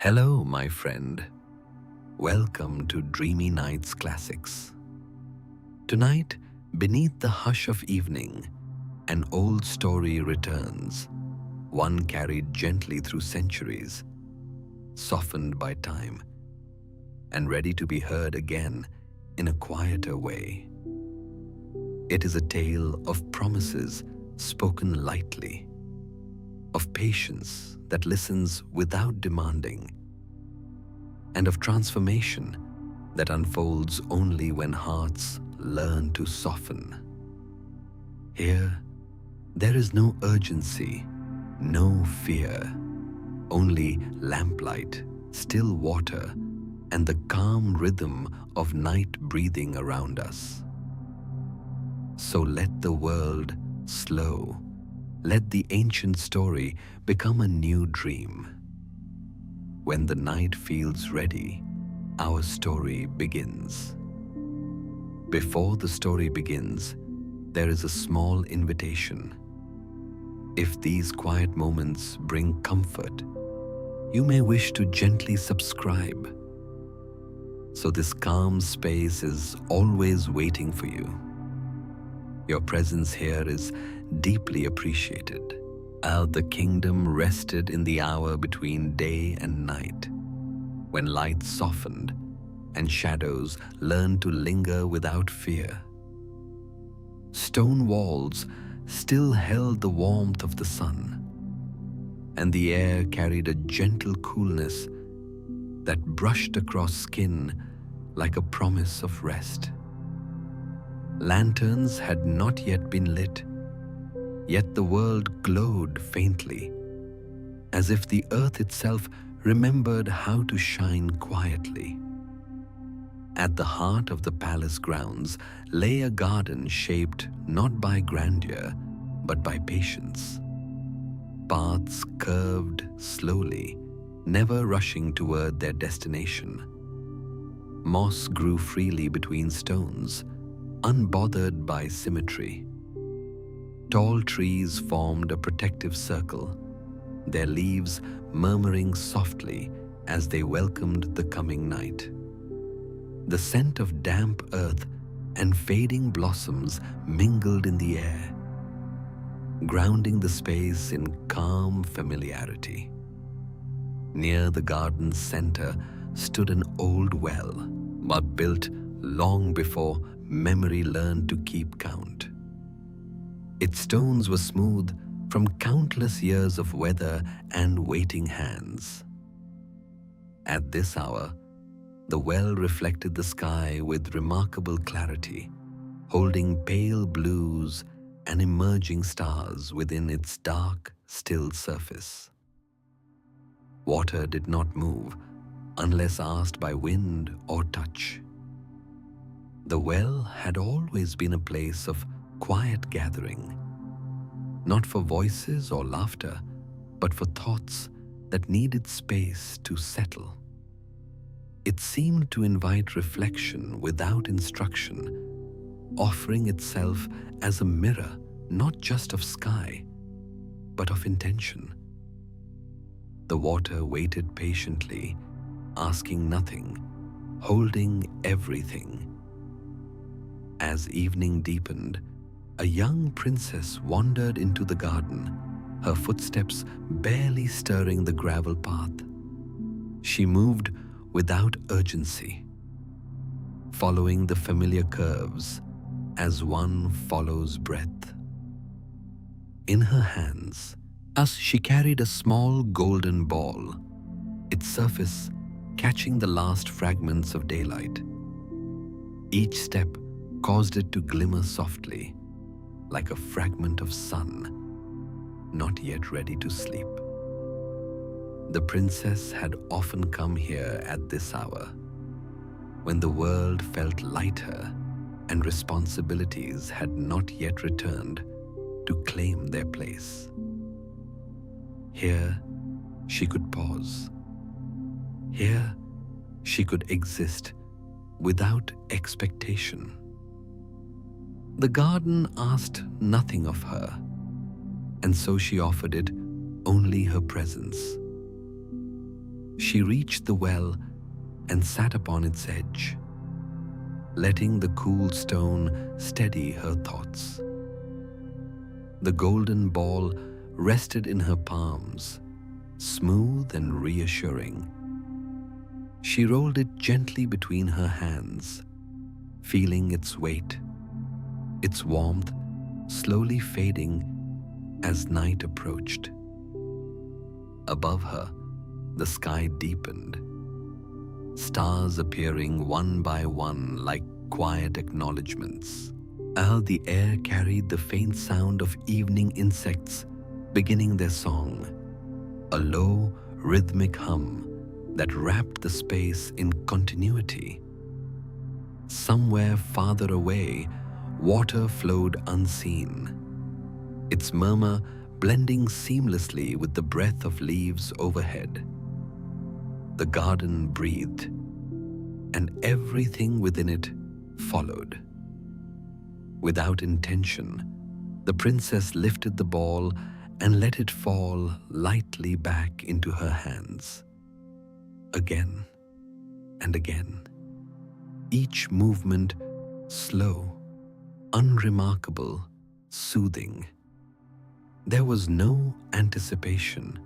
Hello, my friend. Welcome to Dreamy Nights Classics. Tonight, beneath the hush of evening, an old story returns, one carried gently through centuries, softened by time, and ready to be heard again in a quieter way. It is a tale of promises spoken lightly, of patience that listens without demanding, and of transformation that unfolds only when hearts learn to soften. Here, there is no urgency, no fear, only lamplight, still water, and the calm rhythm of night breathing around us. So let the world slow. Let the ancient story become a new dream. When the night feels ready, our story begins. Before the story begins, there is a small invitation. If these quiet moments bring comfort, you may wish to gently subscribe. So this calm space is always waiting for you. Your presence here is deeply appreciated. The kingdom rested in the hour between day and night, when light softened and shadows learned to linger without fear. Stone walls still held the warmth of the sun, and the air carried a gentle coolness that brushed across skin like a promise of rest. Lanterns had not yet been lit, yet the world glowed faintly, as if the earth itself remembered how to shine quietly. At the heart of the palace grounds lay a garden shaped not by grandeur, but by patience. Paths curved slowly, never rushing toward their destination. Moss grew freely between stones, unbothered by symmetry. Tall trees formed a protective circle, their leaves murmuring softly as they welcomed the coming night. The scent of damp earth and fading blossoms mingled in the air, grounding the space in calm familiarity. Near the garden's center stood an old well, but built long before memory learned to keep count. Its stones were smooth from countless years of weather and waiting hands. At this hour, the well reflected the sky with remarkable clarity, holding pale blues and emerging stars within its dark, still surface. Water did not move unless asked by wind or touch. The well had always been a place of quiet gathering, not for voices or laughter, but for thoughts that needed space to settle. It seemed to invite reflection without instruction, offering itself as a mirror not just of sky, but of intention. The water waited patiently, asking nothing, holding everything. As evening deepened, a young princess wandered into the garden, her footsteps barely stirring the gravel path. She moved without urgency, following the familiar curves as one follows breath. In her hands, as she carried a small golden ball, its surface catching the last fragments of daylight. Each step caused it to glimmer softly, like a fragment of sun, not yet ready to sleep. The princess had often come here at this hour, when the world felt lighter and responsibilities had not yet returned to claim their place. Here, she could pause. Here, she could exist without expectation. The garden asked nothing of her, and so she offered it only her presence. She reached the well and sat upon its edge, letting the cool stone steady her thoughts. The golden ball rested in her palms, smooth and reassuring. She rolled it gently between her hands, feeling its weight, its warmth slowly fading as night approached. Above her, the sky deepened, stars appearing one by one like quiet acknowledgements. The air carried the faint sound of evening insects beginning their song, a low, rhythmic hum that wrapped the space in continuity. Somewhere farther away, water flowed unseen, its murmur blending seamlessly with the breath of leaves overhead. The garden breathed, and everything within it followed. Without intention, the princess lifted the ball and let it fall lightly back into her hands. Again and again, each movement slow, unremarkable, soothing. There was no anticipation,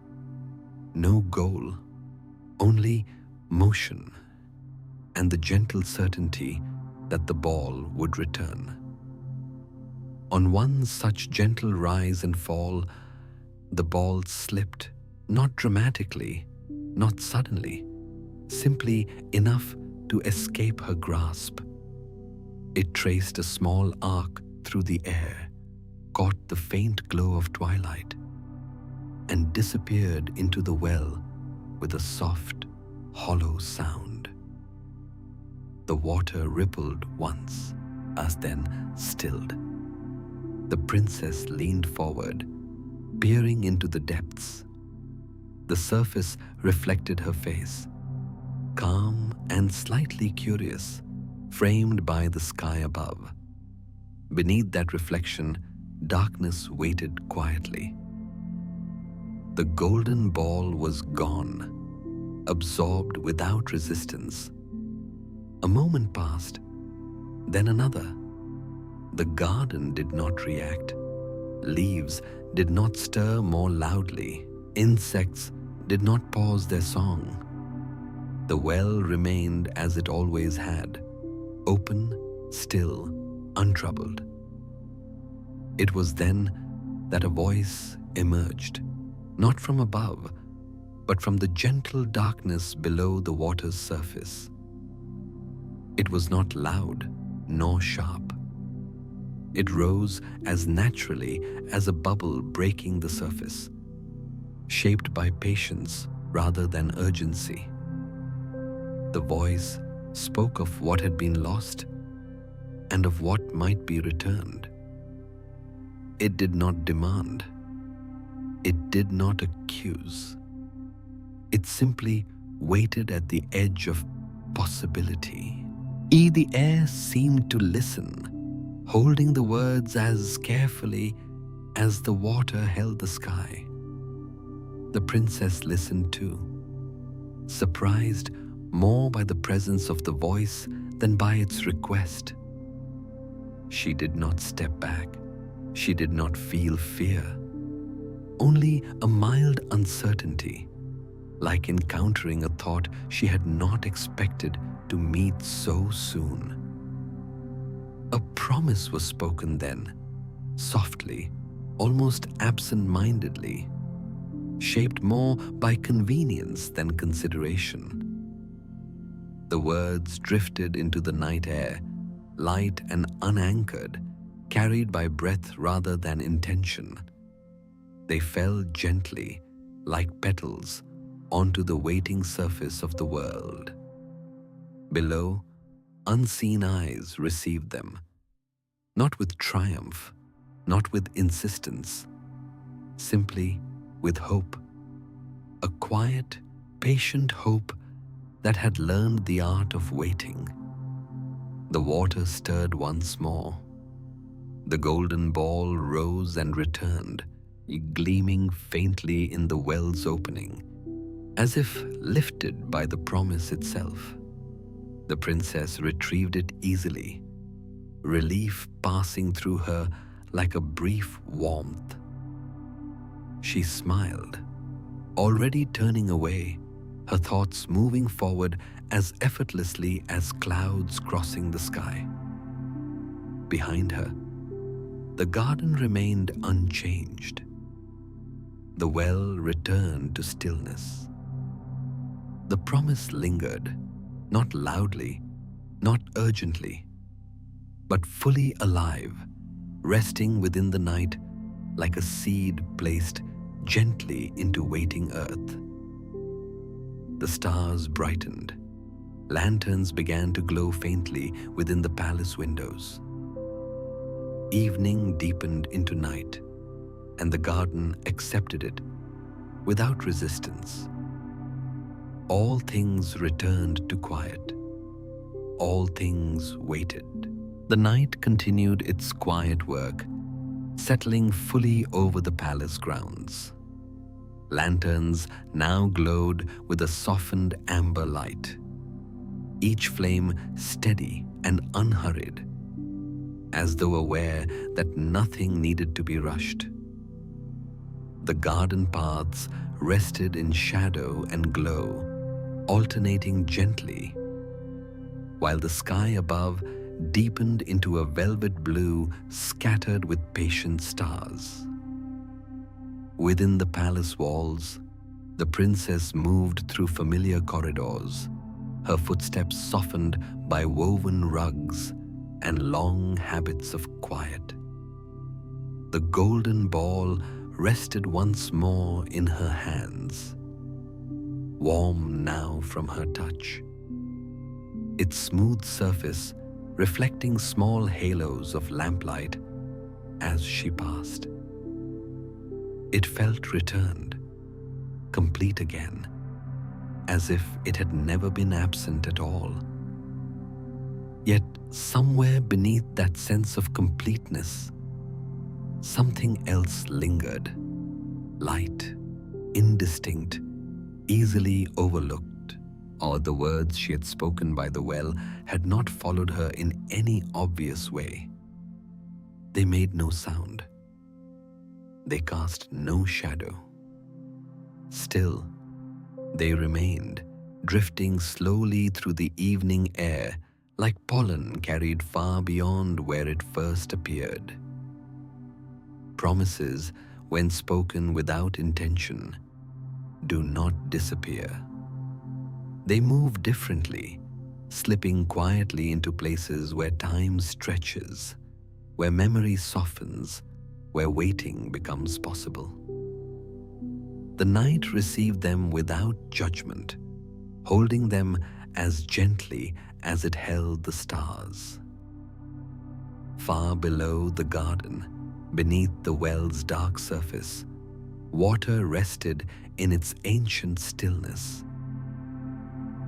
no goal, only motion and the gentle certainty that the ball would return. On one such gentle rise and fall, the ball slipped, not dramatically, not suddenly, simply enough to escape her grasp. It traced a small arc through the air, caught the faint glow of twilight, and disappeared into the well with a soft, hollow sound. The water rippled once, as then stilled. The princess leaned forward, peering into the depths. The surface reflected her face, calm and slightly curious, framed by the sky above. Beneath that reflection, darkness waited quietly. The golden ball was gone, absorbed without resistance. A moment passed, then another. The garden did not react. Leaves did not stir more loudly. Insects did not pause their song. The well remained as it always had, open, still, untroubled. It was then that a voice emerged, not from above, but from the gentle darkness below the water's surface. It was not loud nor sharp. It rose as naturally as a bubble breaking the surface, shaped by patience rather than urgency. The voice spoke of what had been lost and of what might be returned. It did not demand. It did not accuse. It simply waited at the edge of possibility. The air seemed to listen, holding the words as carefully as the water held the sky. The princess listened too, surprised more by the presence of the voice than by its request. She did not step back. She did not feel fear, only a mild uncertainty, like encountering a thought she had not expected to meet so soon. A promise was spoken then, softly, almost absent-mindedly, shaped more by convenience than consideration. The words drifted into the night air, light and unanchored, carried by breath rather than intention. They fell gently, like petals, onto the waiting surface of the world. Below, unseen eyes received them, not with triumph, not with insistence, simply with hope, a quiet, patient hope that had learned the art of waiting. The water stirred once more. The golden ball rose and returned, gleaming faintly in the well's opening, As if lifted by the promise itself, the princess retrieved it easily, relief passing through her like a brief warmth. She smiled, already turning away, her thoughts moving forward as effortlessly as clouds crossing the sky. Behind her, the garden remained unchanged. The well returned to stillness. The promise lingered, not loudly, not urgently, but fully alive, resting within the night like a seed placed gently into waiting earth. The stars brightened. Lanterns began to glow faintly within the palace windows. Evening deepened into night, and the garden accepted it without resistance. All things returned to quiet. All things waited. The night continued its quiet work, settling fully over the palace grounds. Lanterns now glowed with a softened amber light, each flame steady and unhurried, as though aware that nothing needed to be rushed. The garden paths rested in shadow and glow, alternating gently, while the sky above deepened into a velvet blue scattered with patient stars. Within the palace walls, the princess moved through familiar corridors, her footsteps softened by woven rugs and long habits of quiet. The golden ball rested once more in her hands, warm now from her touch, its smooth surface reflecting small halos of lamplight as she passed. It felt returned, complete again, as if it had never been absent at all. Yet somewhere beneath that sense of completeness, something else lingered, light, indistinct, easily overlooked. Or the words she had spoken by the well had not followed her in any obvious way. They made no sound. They cast no shadow. Still, they remained, drifting slowly through the evening air like pollen carried far beyond where it first appeared. Promises, when spoken without intention, do not disappear. They move differently, slipping quietly into places where time stretches, where memory softens, where waiting becomes possible. The night received them without judgment, holding them as gently as it held the stars. Far below the garden, beneath the well's dark surface, water rested in its ancient stillness.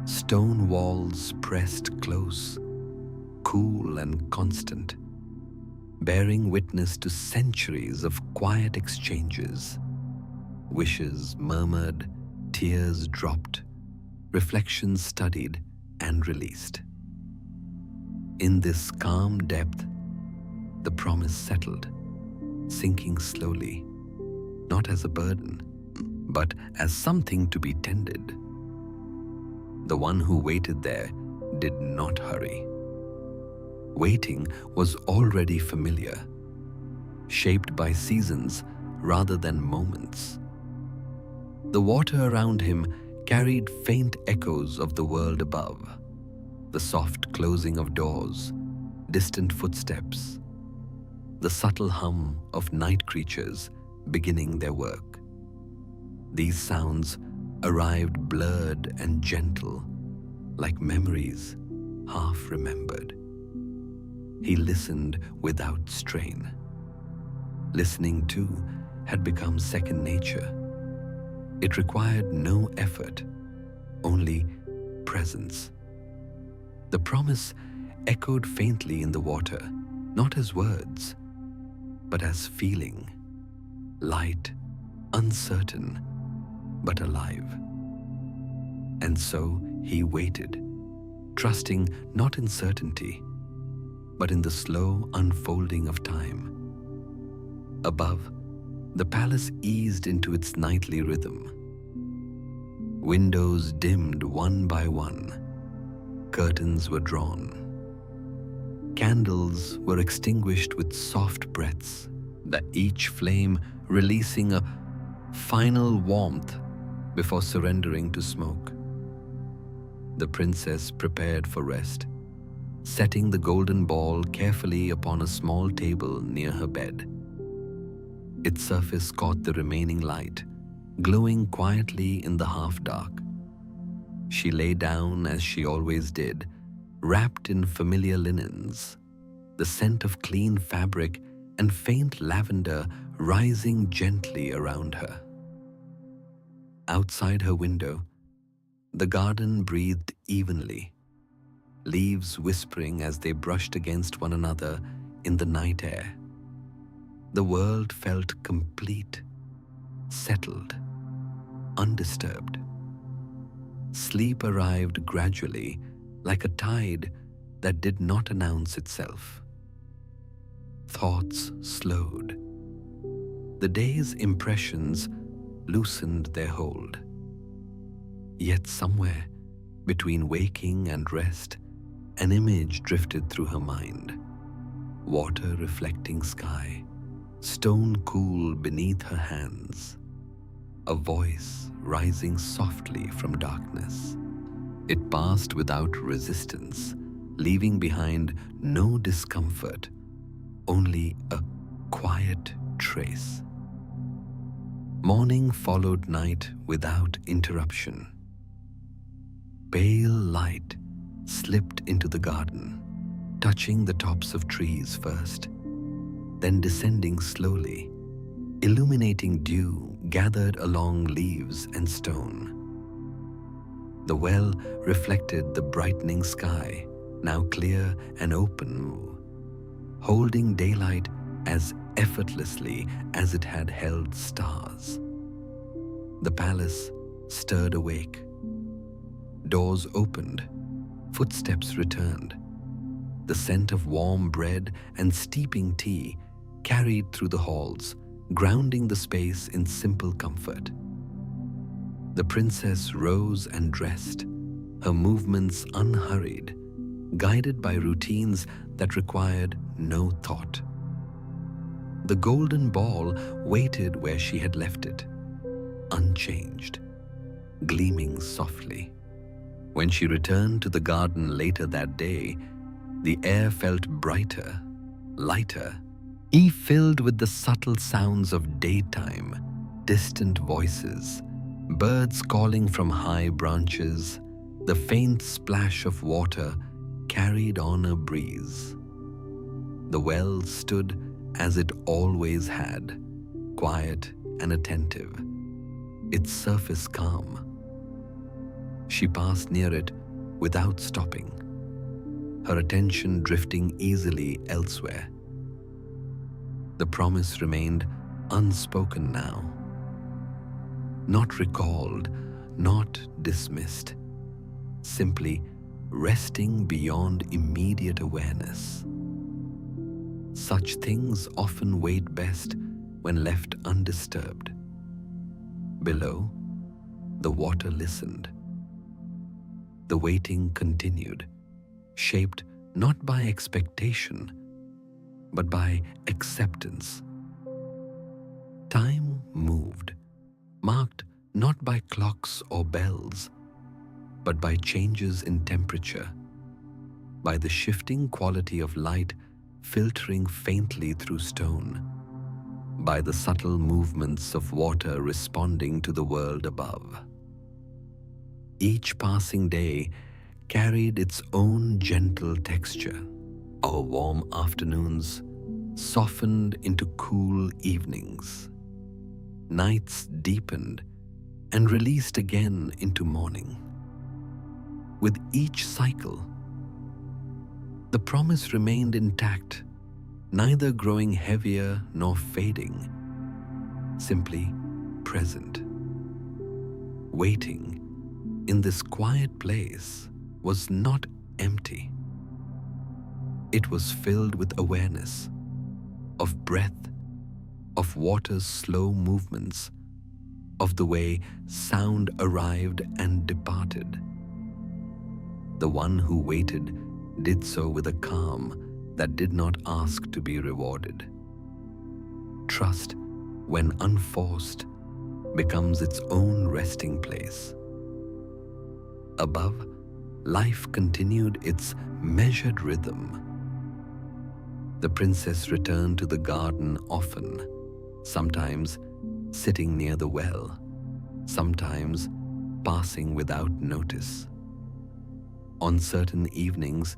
Stone walls pressed close, cool and constant, bearing witness to centuries of quiet exchanges. Wishes murmured, tears dropped, reflections studied and released. In this calm depth, the promise settled, sinking slowly, not as a burden, but as something to be tended. The one who waited there did not hurry. Waiting was already familiar, shaped by seasons rather than moments. The water around him carried faint echoes of the world above, the soft closing of doors, distant footsteps, the subtle hum of night creatures beginning their work. These sounds arrived blurred and gentle, like memories half remembered. He listened without strain. Listening, too, had become second nature. It required no effort, only presence. The promise echoed faintly in the water, not as words, but as feeling, light, uncertain, but alive. And so he waited, trusting not in certainty, but in the slow unfolding of time. Above, the palace eased into its nightly rhythm. Windows dimmed one by one, curtains were drawn. Candles were extinguished with soft breaths, that each flame releasing a final warmth before surrendering to smoke. The princess prepared for rest, setting the golden ball carefully upon a small table near her bed. Its surface caught the remaining light, glowing quietly in the half-dark. She lay down as she always did, wrapped in familiar linens, the scent of clean fabric and faint lavender rising gently around her. Outside her window, the garden breathed evenly, leaves whispering as they brushed against one another in the night air. The world felt complete, settled, undisturbed. Sleep arrived gradually, like a tide that did not announce itself. Thoughts slowed. The day's impressions loosened their hold. Yet somewhere, between waking and rest, an image drifted through her mind. Water reflecting sky, stone cool beneath her hands. A voice rising softly from darkness. It passed without resistance, leaving behind no discomfort, only a quiet trace. Morning followed night without interruption. Pale light slipped into the garden, touching the tops of trees first, then descending slowly, illuminating dew gathered along leaves and stone. The well reflected the brightening sky, now clear and open, holding daylight as effortlessly as it had held stars. The palace stirred awake. Doors opened, footsteps returned. The scent of warm bread and steeping tea carried through the halls, grounding the space in simple comfort. The princess rose and dressed, her movements unhurried, guided by routines that required no thought. The golden ball waited where she had left it, unchanged, gleaming softly. When she returned to the garden later that day, the air felt brighter, lighter, filled with the subtle sounds of daytime, distant voices, birds calling from high branches, the faint splash of water carried on a breeze. The well stood as it always had, quiet and attentive, its surface calm. She passed near it without stopping, her attention drifting easily elsewhere. The promise remained unspoken now, not recalled, not dismissed, simply resting beyond immediate awareness. Such things often wait best when left undisturbed. Below, the water listened. The waiting continued, shaped not by expectation, but by acceptance. Time moved, marked not by clocks or bells, but by changes in temperature, by the shifting quality of light filtering faintly through stone, by the subtle movements of water responding to the world above. Each passing day carried its own gentle texture. Our warm afternoons softened into cool evenings. Nights deepened and released again into morning. With each cycle, the promise remained intact, neither growing heavier nor fading, simply present, waiting in this quiet place was not empty. It was filled with awareness of breath, of water's slow movements, of the way sound arrived and departed. The one who waited did so with a calm that did not ask to be rewarded. Trust, when unforced, becomes its own resting place. Above, life continued its measured rhythm. The princess returned to the garden often, sometimes sitting near the well, sometimes passing without notice. On certain evenings,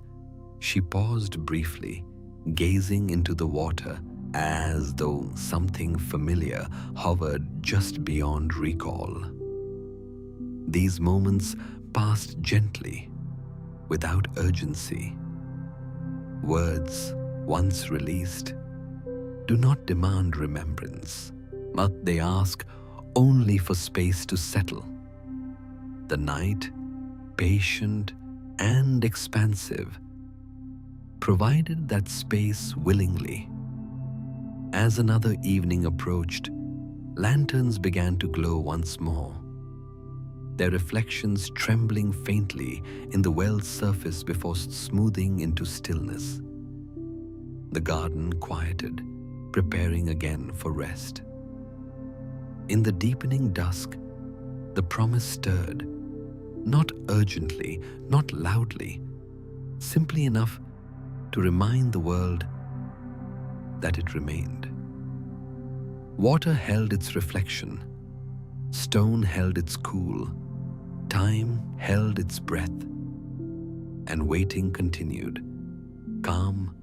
she paused briefly, gazing into the water as though something familiar hovered just beyond recall. These moments passed gently, without urgency. Words, once released, do not demand remembrance, but they ask only for space to settle. The night, patient and expansive, provided that space willingly. As another evening approached, lanterns began to glow once more, their reflections trembling faintly in the well's surface before smoothing into stillness. The garden quieted, preparing again for rest. In the deepening dusk, the promise stirred, not urgently, not loudly, simply enough to remind the world that it remained. Water held its reflection, stone held its cool, time held its breath, and waiting continued, calm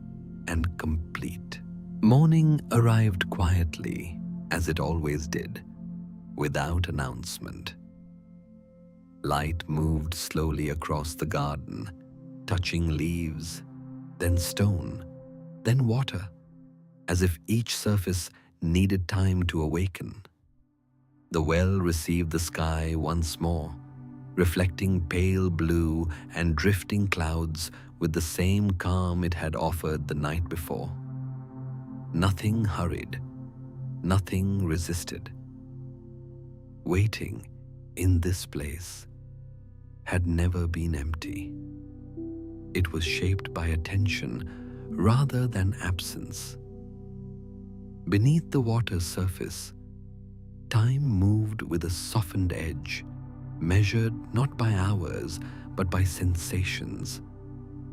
and complete. Morning arrived quietly, as it always did, without announcement. Light moved slowly across the garden, touching leaves, then stone, then water, as if each surface needed time to awaken. The well received the sky once more, reflecting pale blue and drifting clouds with the same calm it had offered the night before. Nothing hurried, nothing resisted. Waiting in this place had never been empty. It was shaped by attention rather than absence. Beneath the water's surface, time moved with a softened edge, measured not by hours but by sensations.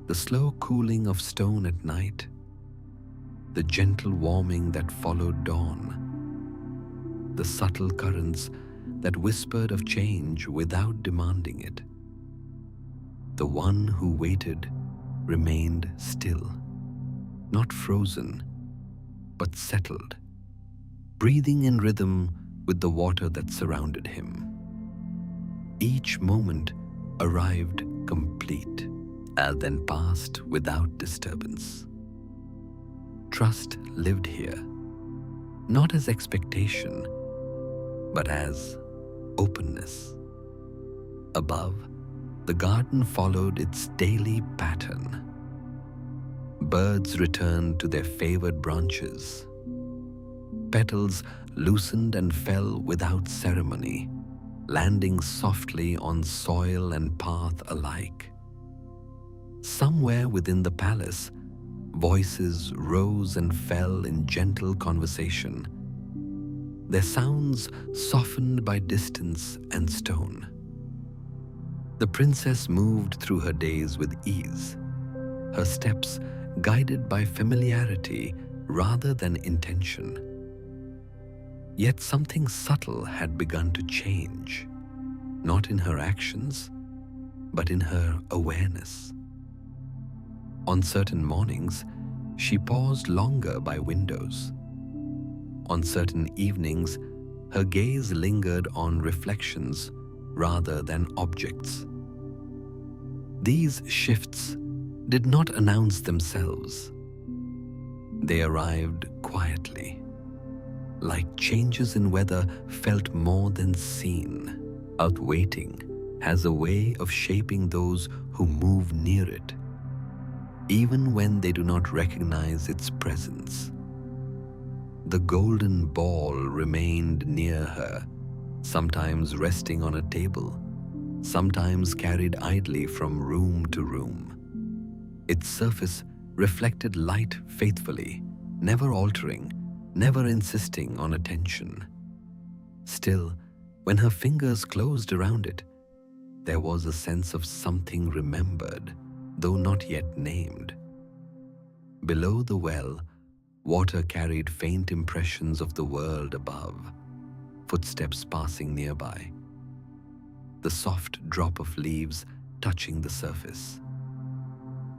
The slow cooling of stone at night, the gentle warming that followed dawn, the subtle currents that whispered of change without demanding it. The one who waited remained still, not frozen, but settled, breathing in rhythm with the water that surrounded him. Each moment arrived complete, and then passed without disturbance. Trust lived here, not as expectation, but as openness. Above, the garden followed its daily pattern. Birds returned to their favored branches. Petals loosened and fell without ceremony, landing softly on soil and path alike. Somewhere within the palace, voices rose and fell in gentle conversation, their sounds softened by distance and stone. The princess moved through her days with ease, her steps guided by familiarity rather than intention. Yet something subtle had begun to change, not in her actions, but in her awareness. On certain mornings, she paused longer by windows. On certain evenings, her gaze lingered on reflections rather than objects. These shifts did not announce themselves. They arrived quietly, like changes in weather felt more than seen, outwaiting has a way of shaping those who move near it, even when they do not recognize its presence. The golden ball remained near her, sometimes resting on a table, sometimes carried idly from room to room. Its surface reflected light faithfully, never altering, never insisting on attention. Still, when her fingers closed around it, there was a sense of something remembered, though not yet named. Below the well, water carried faint impressions of the world above, footsteps passing nearby, the soft drop of leaves touching the surface,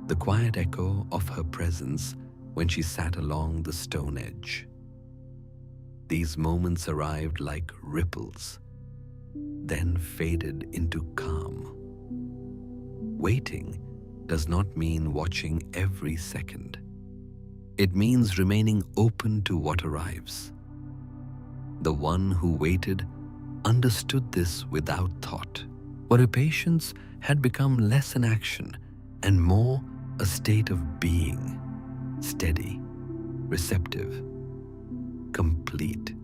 the quiet echo of her presence when she sat along the stone edge. These moments arrived like ripples, then faded into calm. Waiting does not mean watching every second. It means remaining open to what arrives. The one who waited understood this without thought, for her patience had become less an action and more a state of being, steady, receptive, complete.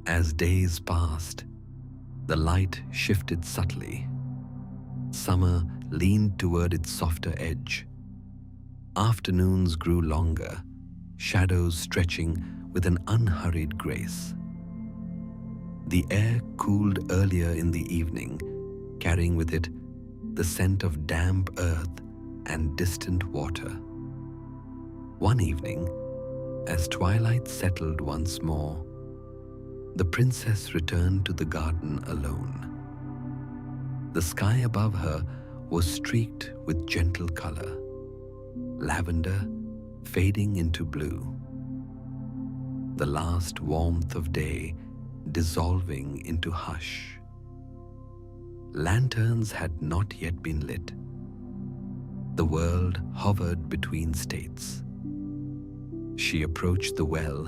As days passed, the light shifted subtly. Summer leaned toward its softer edge. Afternoons grew longer, shadows stretching with an unhurried grace. The air cooled earlier in the evening, carrying with it the scent of damp earth and distant water. One evening, as twilight settled once more, the princess returned to the garden alone. The sky above her was streaked with gentle color, lavender fading into blue, the last warmth of day dissolving into hush. Lanterns had not yet been lit. The world hovered between states. She approached the well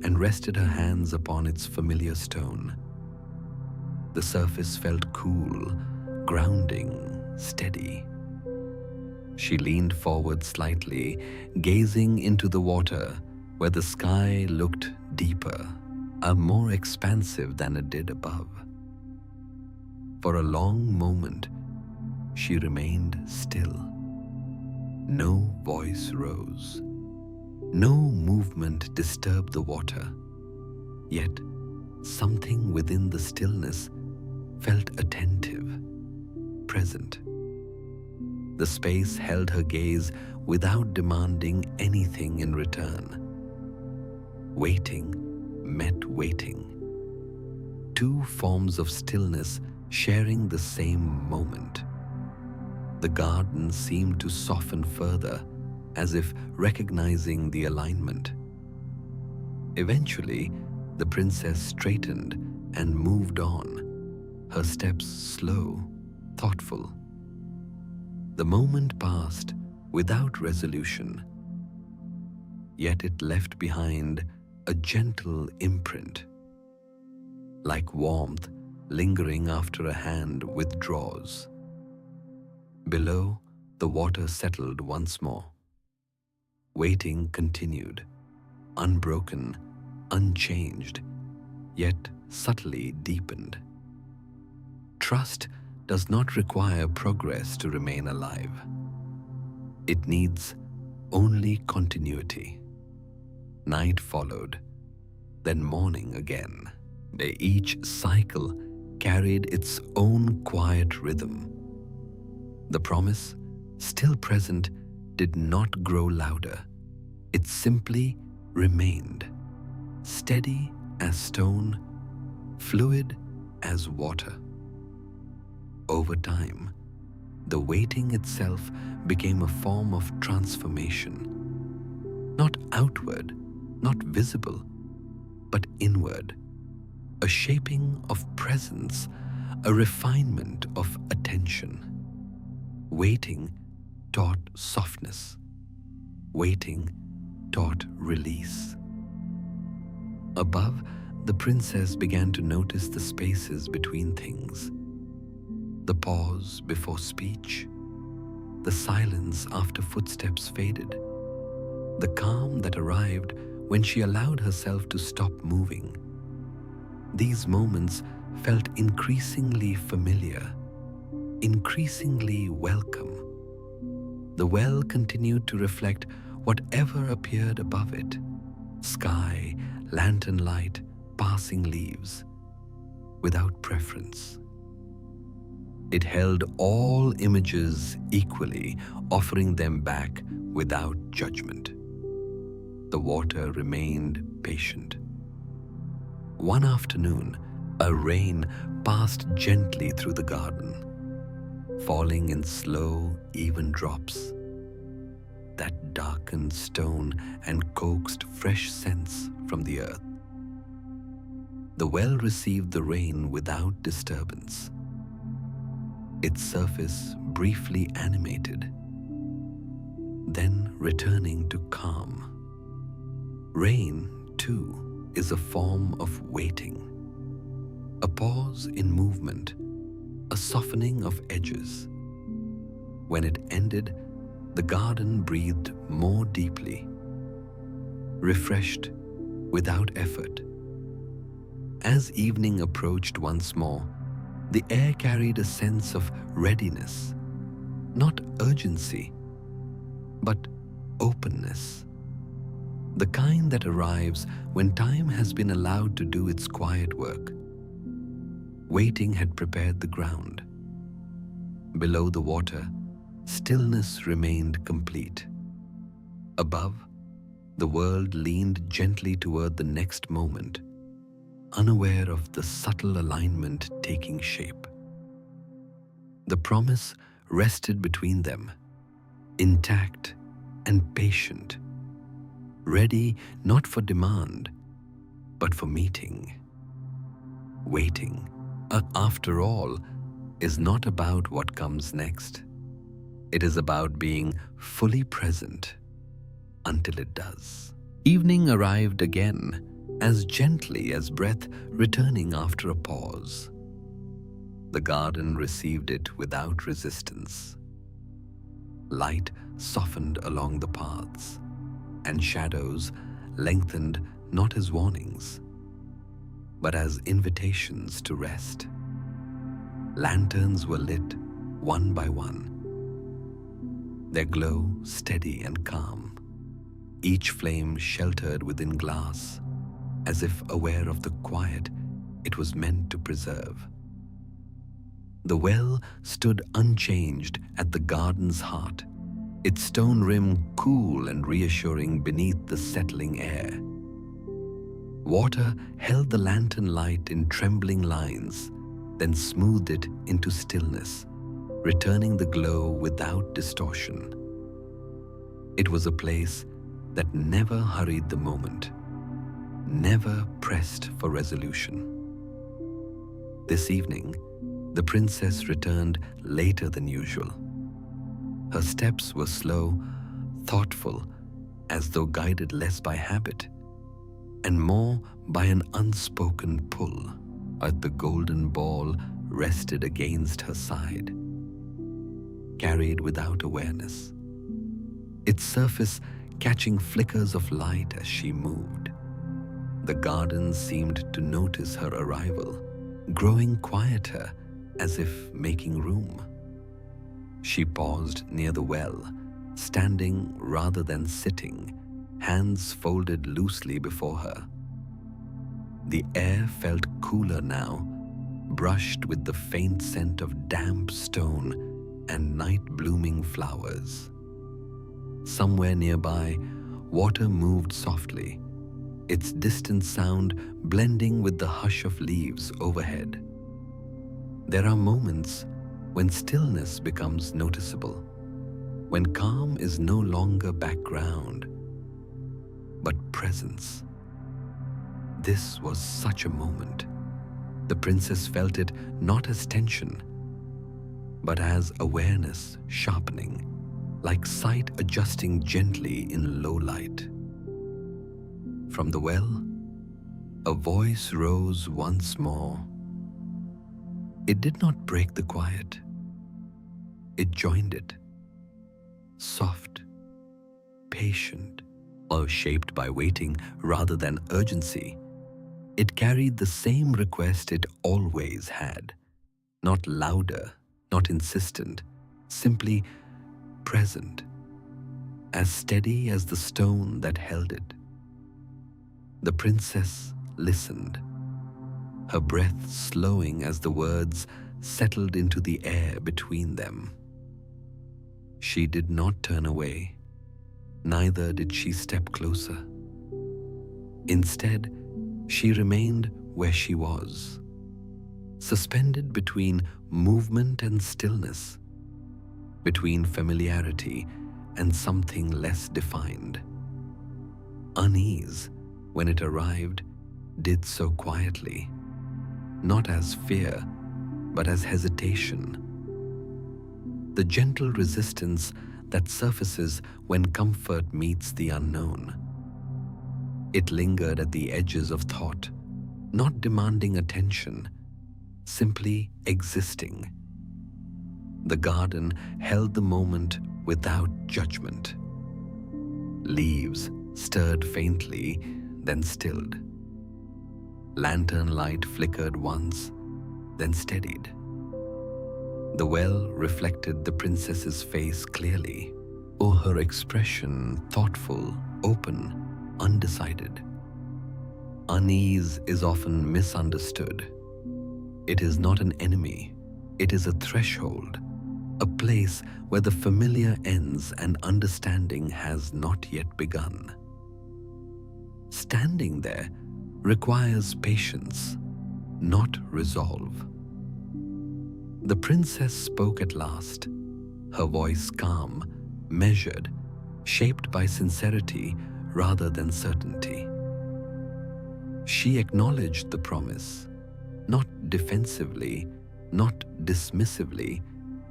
and rested her hands upon its familiar stone. The surface felt cool, grounding, steady. She leaned forward slightly, gazing into the water where the sky looked deeper, more expansive than it did above. For a long moment, she remained still. No voice rose. No movement disturbed the water. Yet, something within the stillness felt attentive, present. The space held her gaze without demanding anything in return. Waiting met waiting. Two forms of stillness sharing the same moment. The garden seemed to soften further, as if recognizing the alignment. Eventually, the princess straightened and moved on, her steps slow, thoughtful. The moment passed without resolution, yet it left behind a gentle imprint, like warmth lingering after a hand withdraws. Below, the water settled once more. Waiting continued, unbroken, unchanged, yet subtly deepened. Trust does not require progress to remain alive. It needs only continuity. Night followed, then morning again. Each cycle carried its own quiet rhythm. The promise, still present, did not grow louder. It simply remained, steady as stone, fluid as water. Over time, the waiting itself became a form of transformation. Not outward, not visible, but inward. A shaping of presence, a refinement of attention. Waiting taught softness. Waiting taught release. Above, the princess began to notice the spaces between things. The pause before speech, the silence after footsteps faded, the calm that arrived when she allowed herself to stop moving. These moments felt increasingly familiar, increasingly welcome. The well continued to reflect whatever appeared above it: sky, lantern light, passing leaves, without preference. It held all images equally, offering them back without judgment. The water remained patient. One afternoon, a rain passed gently through the garden, falling in slow, even drops that darkened stone and coaxed fresh scents from the earth. The well received the rain without disturbance, its surface briefly animated, then returning to calm. Rain, too, is a form of waiting, a pause in movement, a softening of edges. When it ended, the garden breathed more deeply, refreshed without effort. As evening approached once more, the air carried a sense of readiness, not urgency, but openness. The kind that arrives when time has been allowed to do its quiet work. Waiting had prepared the ground. Below the water, stillness remained complete. Above, the world leaned gently toward the next moment, unaware of the subtle alignment taking shape. The promise rested between them, intact and patient, ready not for demand, but for meeting. Waiting, after all, is not about what comes next. It is about being fully present until it does. Evening arrived again, as gently as breath returning after a pause. The garden received it without resistance. Light softened along the paths, and shadows lengthened not as warnings, but as invitations to rest. Lanterns were lit one by one, their glow steady and calm, each flame sheltered within glass, as if aware of the quiet it was meant to preserve. The well stood unchanged at the garden's heart, its stone rim cool and reassuring beneath the settling air. Water held the lantern light in trembling lines, then smoothed it into stillness, returning the glow without distortion. It was a place that never hurried the moment, never pressed for resolution. This evening, the princess returned later than usual. Her steps were slow, thoughtful, as though guided less by habit and more by an unspoken pull. At the golden ball rested against her side, carried without awareness, its surface catching flickers of light as she moved. The garden seemed to notice her arrival, growing quieter as if making room. She paused near the well, standing rather than sitting, hands folded loosely before her. The air felt cooler now, brushed with the faint scent of damp stone and night-blooming flowers. Somewhere nearby, water moved softly, its distant sound blending with the hush of leaves overhead. There are moments when stillness becomes noticeable, when calm is no longer background, but presence. This was such a moment. The princess felt it not as tension, but as awareness sharpening, like sight adjusting gently in low light. From the well, a voice rose once more. It did not break the quiet. It joined it. Soft, patient, or shaped by waiting rather than urgency, it carried the same request it always had. Not louder, not insistent, simply present, as steady as the stone that held it. The princess listened, her breath slowing as the words settled into the air between them. She did not turn away, neither did she step closer. Instead, she remained where she was, suspended between movement and stillness, between familiarity and something less defined. Unease, when it arrived, did so quietly, not as fear, but as hesitation. The gentle resistance that surfaces when comfort meets the unknown. It lingered at the edges of thought, not demanding attention, simply existing. The garden held the moment without judgment. Leaves stirred faintly, then stilled. Lantern light flickered once, then steadied. The well reflected the princess's face clearly, or her expression thoughtful, open, undecided. Unease is often misunderstood. It is not an enemy, it is a threshold, a place where the familiar ends and understanding has not yet begun. Standing there requires patience, not resolve. The princess spoke at last, her voice calm, measured, shaped by sincerity rather than certainty. She acknowledged the promise, not defensively, not dismissively,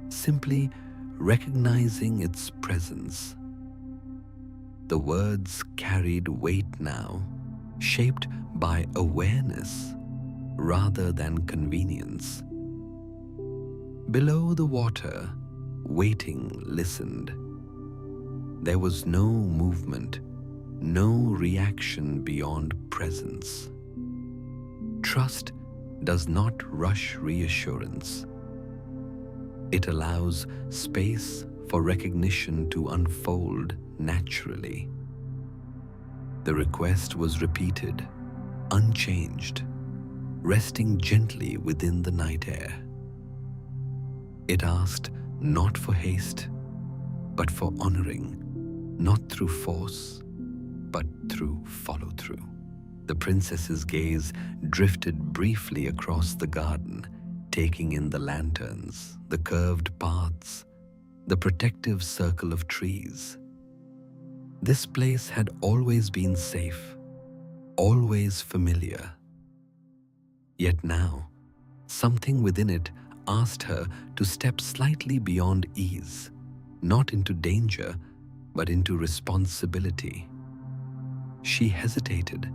simply recognizing its presence. The words carried weight now, shaped by awareness rather than convenience. Below the water, waiting listened. There was no movement, no reaction beyond presence. Trust does not rush reassurance. It allows space for recognition to unfold naturally. The request was repeated, unchanged, resting gently within the night air. It asked not for haste, but for honoring, not through force, but through follow-through. The princess's gaze drifted briefly across the garden, taking in the lanterns, the curved paths, the protective circle of trees. This place had always been safe, always familiar. Yet now, something within it asked her to step slightly beyond ease, not into danger, but into responsibility. She hesitated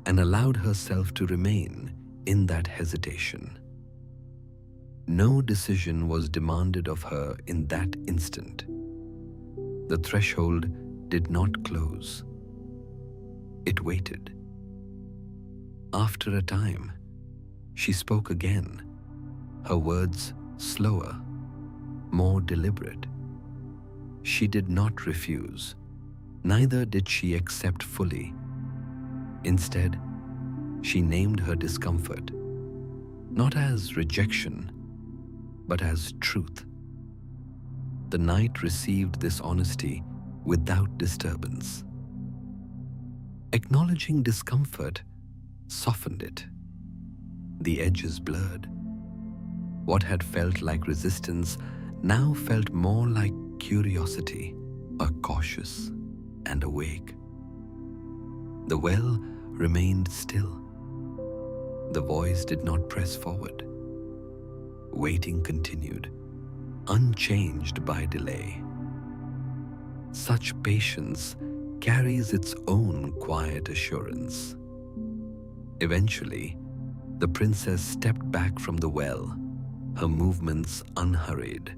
and allowed herself to remain in that hesitation. No decision was demanded of her in that instant. The threshold did not close. It waited. After a time, she spoke again, her words slower, more deliberate. She did not refuse, neither did she accept fully. Instead, she named her discomfort, not as rejection, but as truth. The night received this honesty without disturbance. Acknowledging discomfort softened it. The edges blurred. What had felt like resistance now felt more like curiosity, a cautious and awake. The well remained still. The voice did not press forward. Waiting continued, unchanged by delay. Such patience carries its own quiet assurance. Eventually, the princess stepped back from the well, her movements unhurried.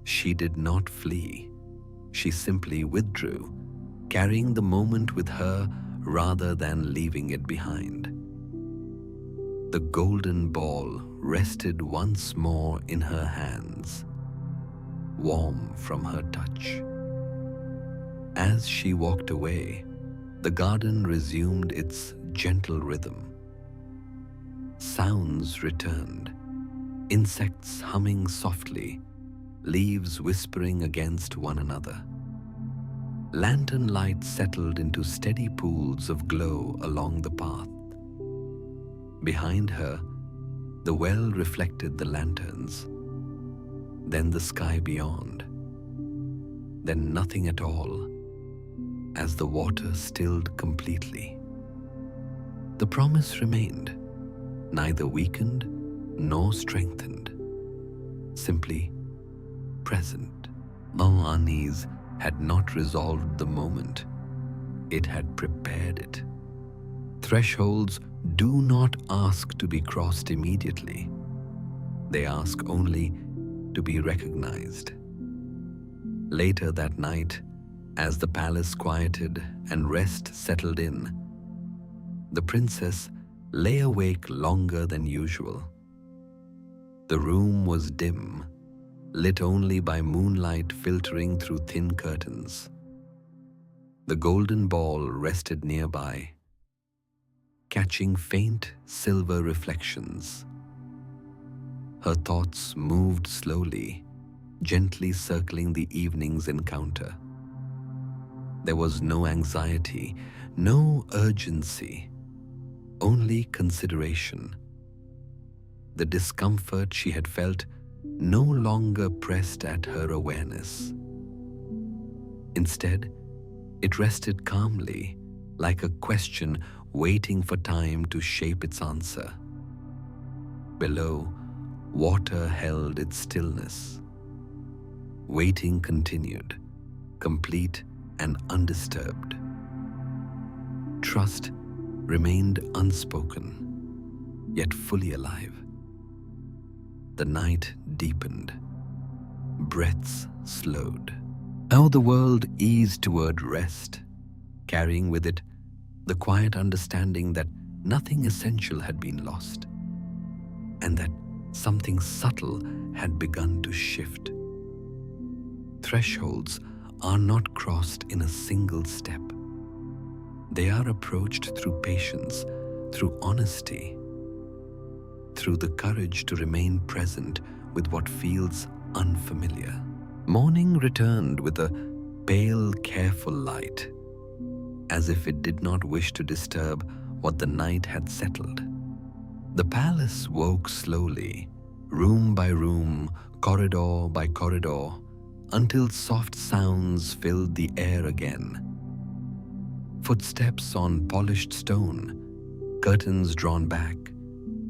She did not flee. She simply withdrew, carrying the moment with her rather than leaving it behind. The golden ball rested once more in her hands, warm from her touch. As she walked away, the garden resumed its gentle rhythm. Sounds returned, insects humming softly, leaves whispering against one another. Lantern light settled into steady pools of glow along the path. Behind her, the well reflected the lanterns, then the sky beyond, then nothing at all, as the water stilled completely. The promise remained, neither weakened nor strengthened, simply present. Our unease had not resolved the moment, it had prepared it. Thresholds do not ask to be crossed immediately. They ask only to be recognized. Later that night, as the palace quieted and rest settled in, the princess lay awake longer than usual. The room was dim, lit only by moonlight filtering through thin curtains. The golden ball rested nearby, catching faint silver reflections. Her thoughts moved slowly, gently circling the evening's encounter. There was no anxiety, no urgency, only consideration. The discomfort she had felt no longer pressed at her awareness. Instead, it rested calmly, like a question waiting for time to shape its answer. Below, water held its stillness. Waiting continued, complete and undisturbed. Trust remained unspoken, yet fully alive. The night deepened. Breaths slowed. Now the world eased toward rest, carrying with it the quiet understanding that nothing essential had been lost, and that something subtle had begun to shift. Thresholds are not crossed in a single step. They are approached through patience, through honesty, through the courage to remain present with what feels unfamiliar. Morning returned with a pale, careful light, as if it did not wish to disturb what the night had settled. The palace woke slowly, room by room, corridor by corridor, until soft sounds filled the air again. Footsteps on polished stone, curtains drawn back,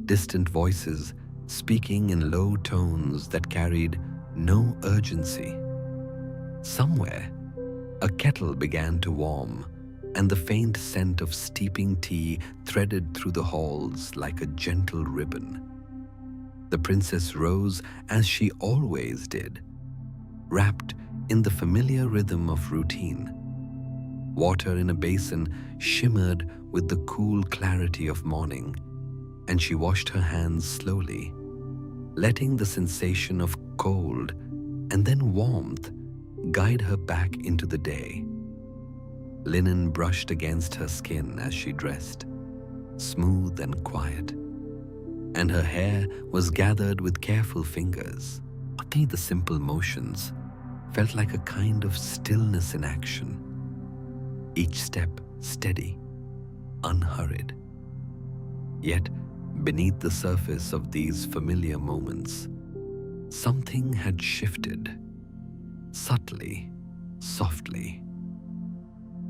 distant voices speaking in low tones that carried no urgency. Somewhere, a kettle began to warm, and the faint scent of steeping tea threaded through the halls like a gentle ribbon. The princess rose as she always did, wrapped in the familiar rhythm of routine. Water in a basin shimmered with the cool clarity of morning, and she washed her hands slowly, letting the sensation of cold and then warmth guide her back into the day. Linen brushed against her skin as she dressed, smooth and quiet, and her hair was gathered with careful fingers. Only the simple motions felt like a kind of stillness in action, each step steady, unhurried. Yet, beneath the surface of these familiar moments, something had shifted, subtly, softly.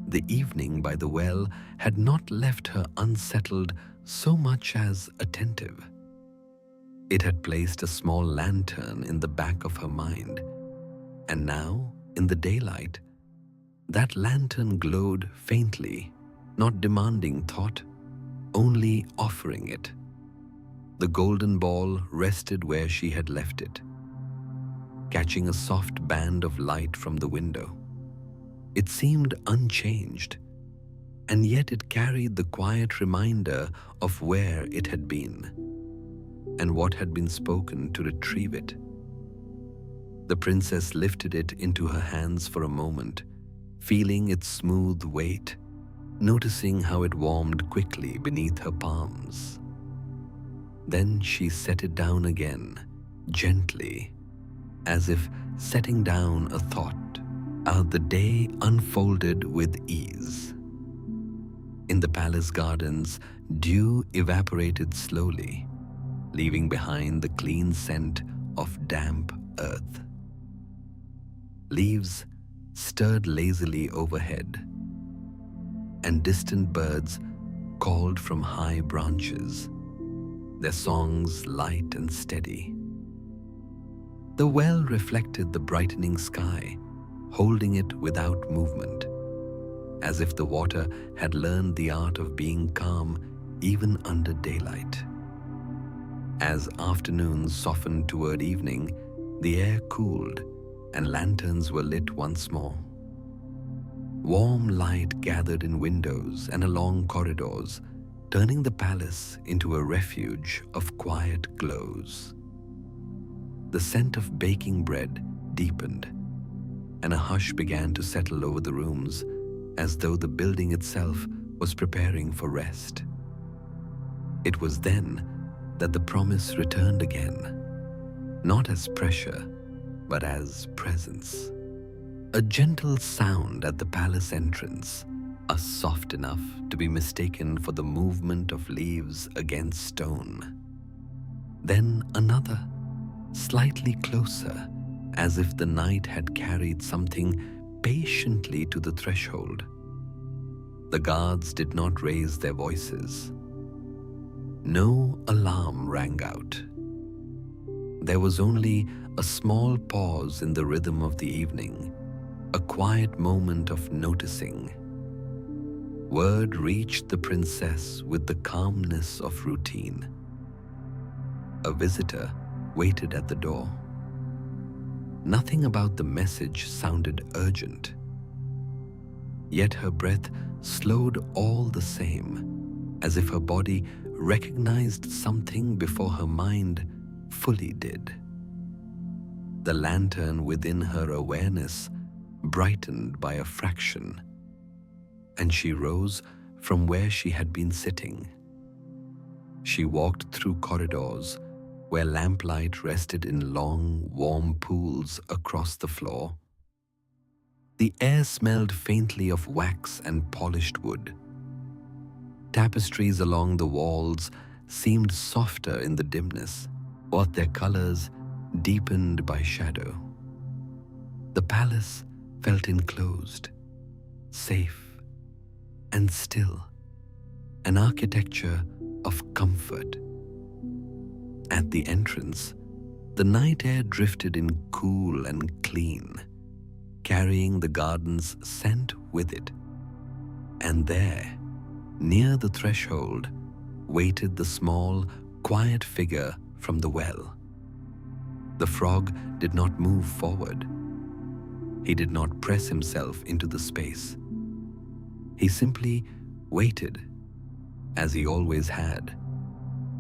The evening by the well had not left her unsettled so much as attentive. It had placed a small lantern in the back of her mind, and now, in the daylight, that lantern glowed faintly, not demanding thought, only offering it. The The golden ball rested where she had left it, catching a soft band of light from the window. It seemed unchanged, and yet it carried the quiet reminder of where it had been and what had been spoken to retrieve it. The princess lifted it into her hands for a moment, feeling its smooth weight, noticing how it warmed quickly beneath her palms. Then she set it down again, gently, as if setting down a thought. The day unfolded with ease. In the palace gardens, dew evaporated slowly, leaving behind the clean scent of damp earth. Leaves stirred lazily overhead, and distant birds called from high branches, their songs light and steady. The well reflected the brightening sky, holding it without movement, as if the water had learned the art of being calm even under daylight. As afternoon softened toward evening, the air cooled and lanterns were lit once more. Warm light gathered in windows and along corridors, turning the palace into a refuge of quiet glows. The scent of baking bread deepened, and a hush began to settle over the rooms, as though the building itself was preparing for rest. It was then that the promise returned again, not as pressure, but as presence. A gentle sound at the palace entrance, soft enough to be mistaken for the movement of leaves against stone. Then another, slightly closer, as if the night had carried something patiently to the threshold. The guards did not raise their voices. No alarm rang out. There was only a small pause in the rhythm of the evening, a quiet moment of noticing. Word reached the princess with the calmness of routine. A visitor waited at the door. Nothing about the message sounded urgent. Yet her breath slowed all the same, as if her body recognized something before her mind fully did. The lantern within her awareness brightened by a fraction, and she rose from where she had been sitting. She walked through corridors where lamplight rested in long, warm pools across the floor. The air smelled faintly of wax and polished wood. Tapestries along the walls seemed softer in the dimness, but their colors deepened by shadow. The palace felt enclosed, safe, and still, an architecture of comfort. At the entrance, the night air drifted in cool and clean, carrying the garden's scent with it. And there, near the threshold, waited the small, quiet figure from the well. The frog did not move forward. He did not press himself into the space. He simply waited, as he always had,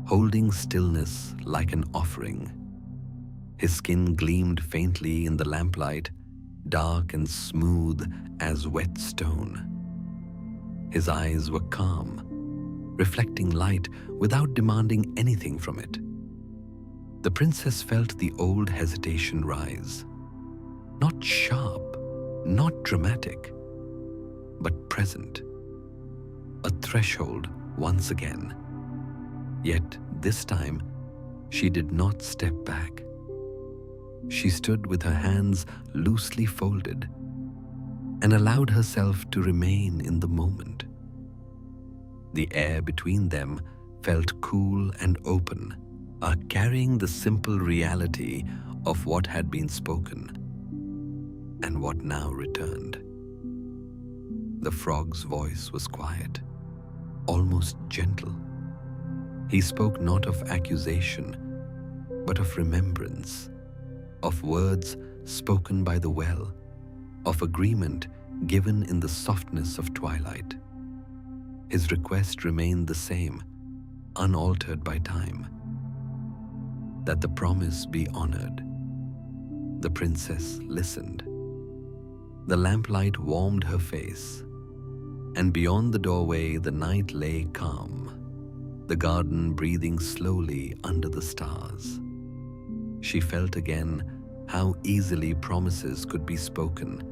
holding stillness like an offering. His skin gleamed faintly in the lamplight, dark and smooth as wet stone. His eyes were calm, reflecting light without demanding anything from it. The princess felt the old hesitation rise. Not sharp, not dramatic, but present. A threshold once again. Yet this time, she did not step back. She stood with her hands loosely folded and allowed herself to remain in the moment. The air between them felt cool and open, carrying the simple reality of what had been spoken and what now returned. The frog's voice was quiet, almost gentle. He spoke not of accusation, but of remembrance, of words spoken by the well, of agreement given in the softness of twilight. His request remained the same, unaltered by time, that the promise be honored. The princess listened. The lamplight warmed her face, and beyond the doorway the night lay calm, the garden breathing slowly under the stars. She felt again how easily promises could be spoken,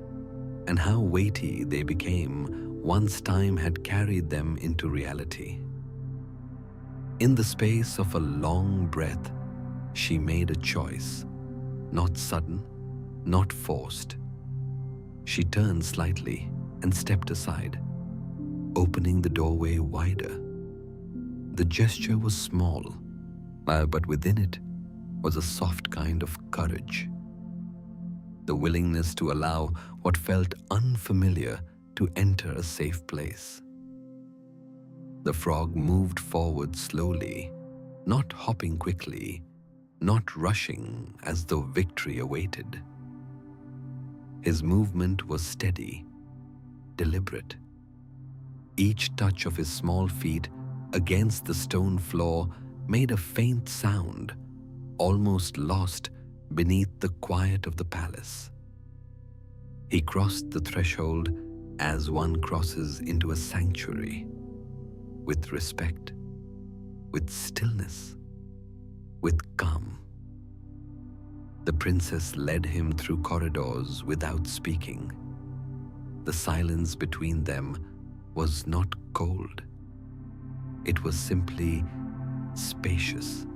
and how weighty they became once time had carried them into reality. In the space of a long breath, she made a choice, not sudden, not forced. She turned slightly and stepped aside, opening the doorway wider. The gesture was small, but within it was a soft kind of courage. The willingness to allow what felt unfamiliar to enter a safe place. The frog moved forward slowly, not hopping quickly, not rushing as though victory awaited. His movement was steady, deliberate. Each touch of his small feet against the stone floor made a faint sound, almost lost beneath the quiet of the palace. He crossed the threshold as one crosses into a sanctuary, with respect, with stillness, with calm. The princess led him through corridors without speaking. The silence between them was not cold. It was simply spacious,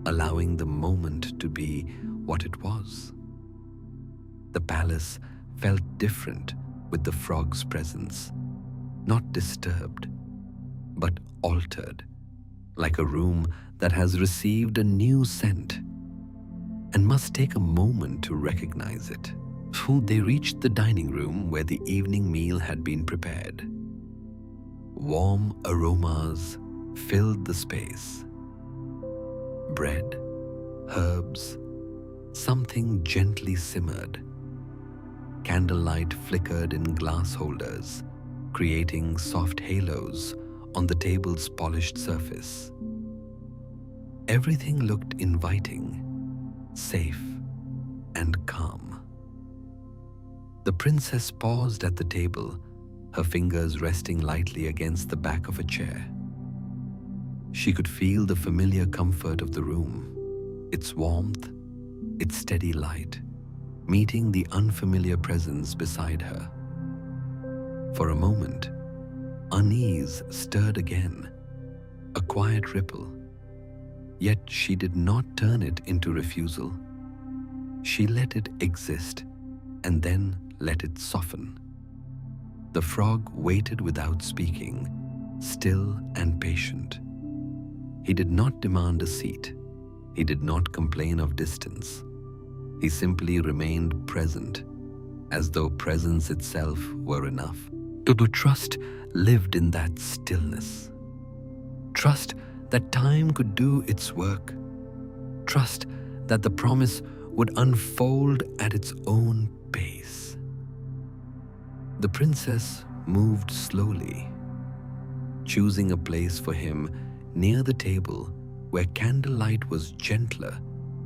allowing the moment to be what it was. The palace felt different with the frog's presence, not disturbed, but altered, like a room that has received a new scent and must take a moment to recognize it. They reached the dining room where the evening meal had been prepared. Warm aromas filled the space. Bread, herbs, something gently simmered. Candlelight flickered in glass holders, creating soft halos on the table's polished surface. Everything looked inviting, safe, and calm. The princess paused at the table, her fingers resting lightly against the back of a chair. She could feel the familiar comfort of the room, its warmth, its steady light, meeting the unfamiliar presence beside her. For a moment, unease stirred again, a quiet ripple. Yet she did not turn it into refusal. She let it exist and then let it soften. The frog waited without speaking, still and patient. He did not demand a seat. He did not complain of distance. He simply remained present, as though presence itself were enough. To trust lived in that stillness. Trust that time could do its work. Trust that the promise would unfold at its own pace. The princess moved slowly, choosing a place for him near the table where candlelight was gentler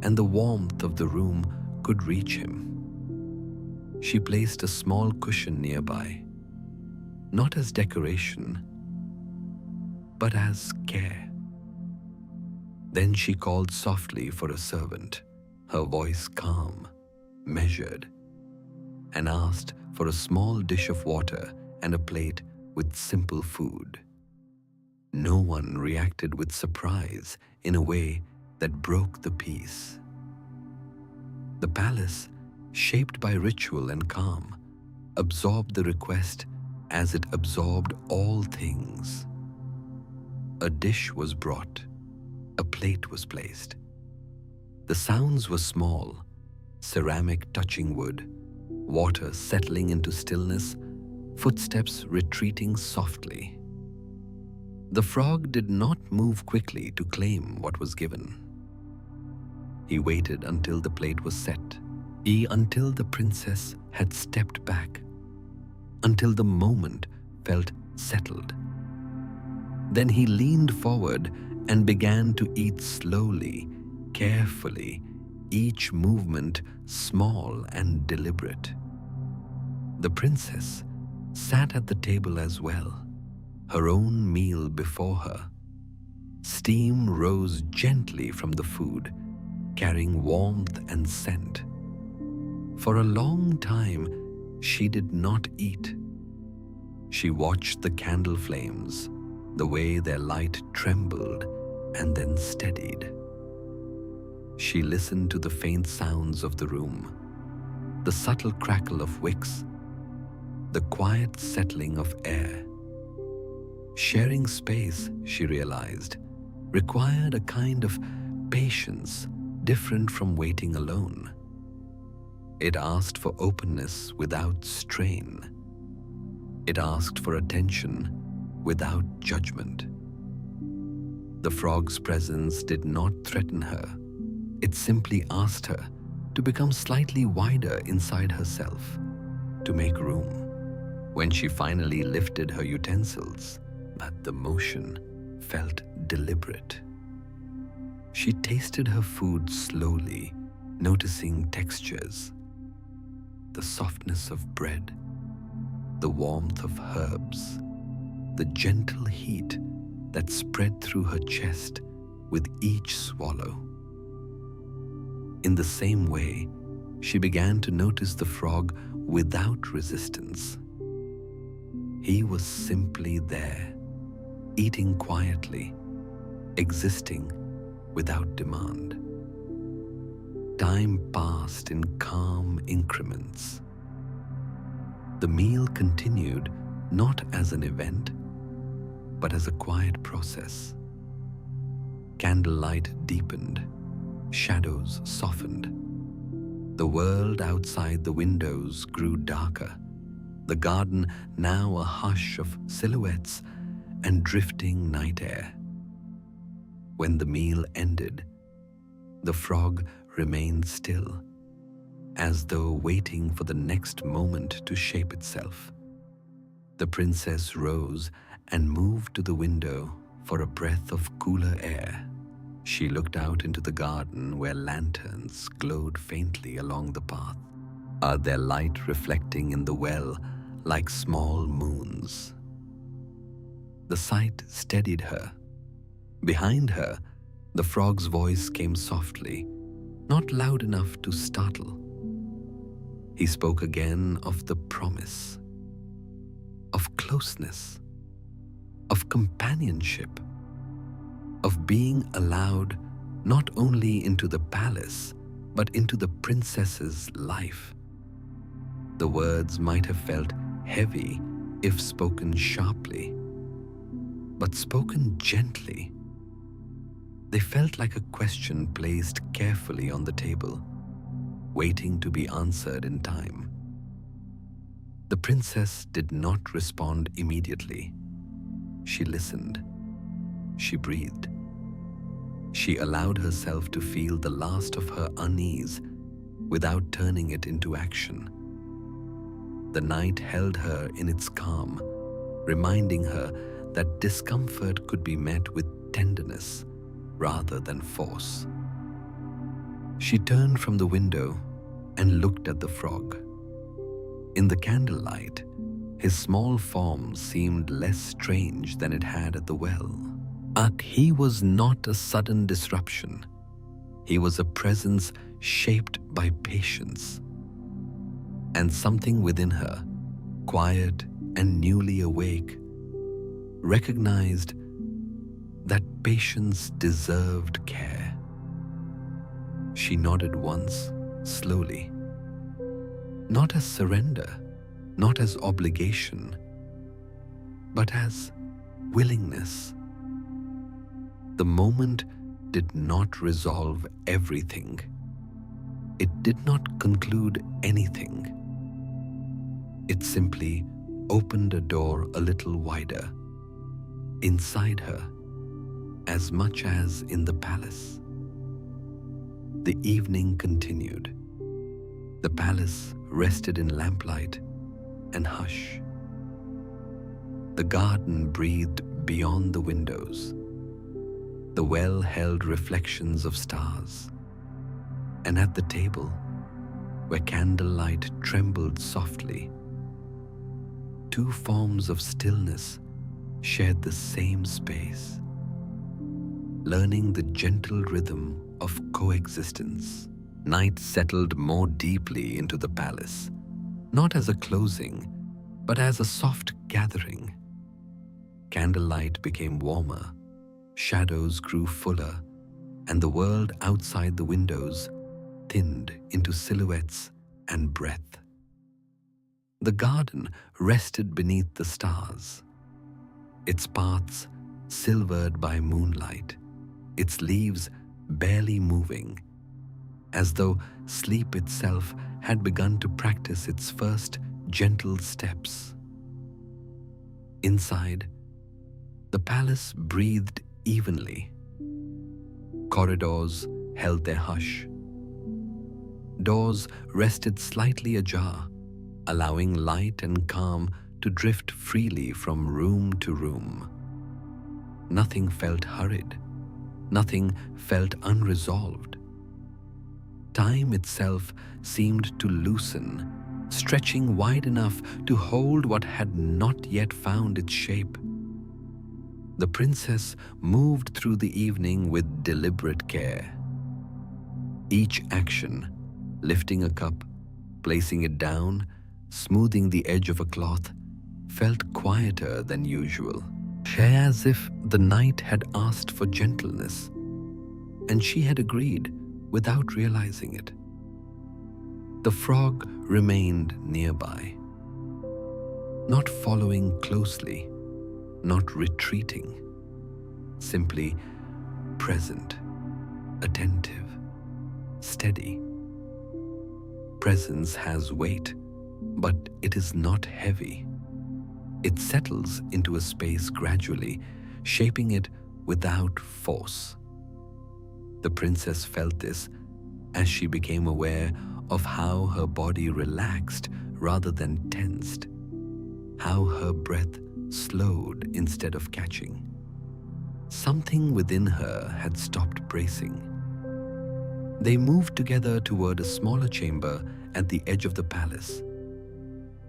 and the warmth of the room could reach him. She placed a small cushion nearby, not as decoration, but as care. Then she called softly for a servant, her voice calm, measured, and asked for a small dish of water and a plate with simple food. No one reacted with surprise in a way that broke the peace. The palace, shaped by ritual and calm, absorbed the request as it absorbed all things. A dish was brought, a plate was placed. The sounds were small, ceramic touching wood, water settling into stillness, footsteps retreating softly. The frog did not move quickly to claim what was given. He waited until the plate was set, until the princess had stepped back, until the moment felt settled. Then he leaned forward and began to eat slowly, carefully, each movement small and deliberate. The princess sat at the table as well, her own meal before her. Steam rose gently from the food, carrying warmth and scent. For a long time, she did not eat. She watched the candle flames, the way their light trembled and then steadied. She listened to the faint sounds of the room, the subtle crackle of wicks, the quiet settling of air. Sharing space, she realized, required a kind of patience different from waiting alone. It asked for openness without strain. It asked for attention without judgment. The frog's presence did not threaten her. It simply asked her to become slightly wider inside herself, to make room. When she finally lifted her utensils, but the motion felt deliberate. She tasted her food slowly, noticing textures, the softness of bread, the warmth of herbs, the gentle heat that spread through her chest with each swallow. In the same way, she began to notice the frog without resistance. He was simply there, eating quietly, existing without demand. Time passed in calm increments. The meal continued not as an event, but as a quiet process. Candlelight deepened, shadows softened. The world outside the windows grew darker, the garden now a hush of silhouettes and drifting night air. When the meal ended, the frog remained still, as though waiting for the next moment to shape itself. The princess rose and moved to the window for a breath of cooler air. She looked out into the garden where lanterns glowed faintly along the path, their light reflecting in the well like small moons. The sight steadied her. Behind her, the frog's voice came softly, not loud enough to startle. He spoke again of the promise, of closeness, of companionship, of being allowed not only into the palace, but into the princess's life. The words might have felt heavy if spoken sharply, but spoken gently, they felt like a question placed carefully on the table, waiting to be answered in time. The princess did not respond immediately. She listened. She breathed. She allowed herself to feel the last of her unease without turning it into action. The night held her in its calm, reminding her that discomfort could be met with tenderness rather than force. She turned from the window and looked at the frog. In the candlelight, his small form seemed less strange than it had at the well. But he was not a sudden disruption. He was a presence shaped by patience. And something within her, quiet and newly awake, recognized that patience deserved care. She nodded once, slowly. Not as surrender, not as obligation, but as willingness. The moment did not resolve everything. It did not conclude anything. It simply opened a door a little wider, inside her as much as in the palace. The evening continued. The palace rested in lamplight and hush. The garden breathed beyond the windows, the well-held reflections of stars, and at the table, where candlelight trembled softly, two forms of stillness shared the same space, learning the gentle rhythm of coexistence. Night settled more deeply into the palace, not as a closing, but as a soft gathering. Candlelight became warmer, shadows grew fuller, and the world outside the windows thinned into silhouettes and breath. The garden rested beneath the stars, its paths silvered by moonlight, its leaves barely moving, as though sleep itself had begun to practice its first gentle steps. Inside, the palace breathed evenly. Corridors held their hush. Doors rested slightly ajar, allowing light and calm to drift freely from room to room. Nothing felt hurried. Nothing felt unresolved. Time itself seemed to loosen, stretching wide enough to hold what had not yet found its shape. The princess moved through the evening with deliberate care. Each action, lifting a cup, placing it down, smoothing the edge of a cloth, felt quieter than usual, as if the night had asked for gentleness, and she had agreed without realizing it. The frog remained nearby, not following closely, not retreating, simply present, attentive, steady. Presence has weight, but it is not heavy. It settles into a space gradually, shaping it without force. The princess felt this as she became aware of how her body relaxed rather than tensed, how her breath slowed instead of catching. Something within her had stopped bracing. They moved together toward a smaller chamber at the edge of the palace,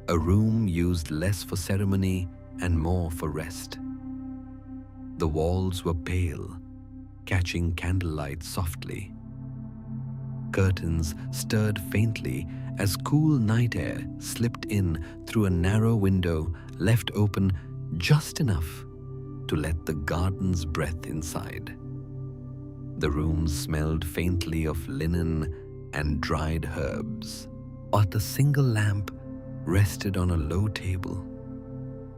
a room used less for ceremony and more for rest. The walls were pale, catching candlelight softly. Curtains stirred faintly as cool night air slipped in through a narrow window left open just enough to let the garden's breath inside. The room smelled faintly of linen and dried herbs, but a single lamp rested on a low table,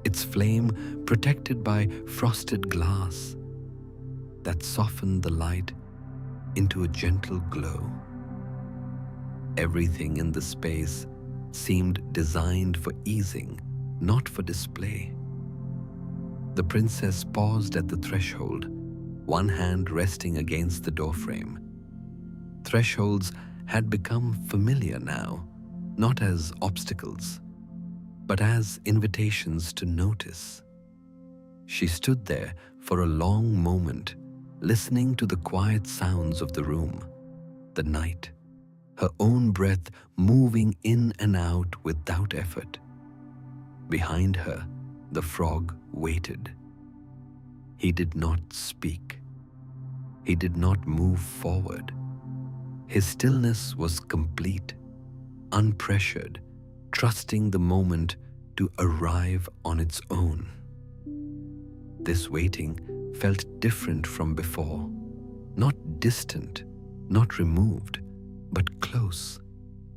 its flame protected by frosted glass that softened the light into a gentle glow. Everything in the space seemed designed for easing, not for display. The princess paused at the threshold, one hand resting against the doorframe. Thresholds had become familiar now, not as obstacles, but as invitations to notice. She stood there for a long moment, listening to the quiet sounds of the room, the night, her own breath moving in and out without effort. Behind her, the frog waited. He did not speak. He did not move forward. His stillness was complete, unpressured, trusting the moment to arrive on its own. This waiting felt different from before, not distant, not removed, but close,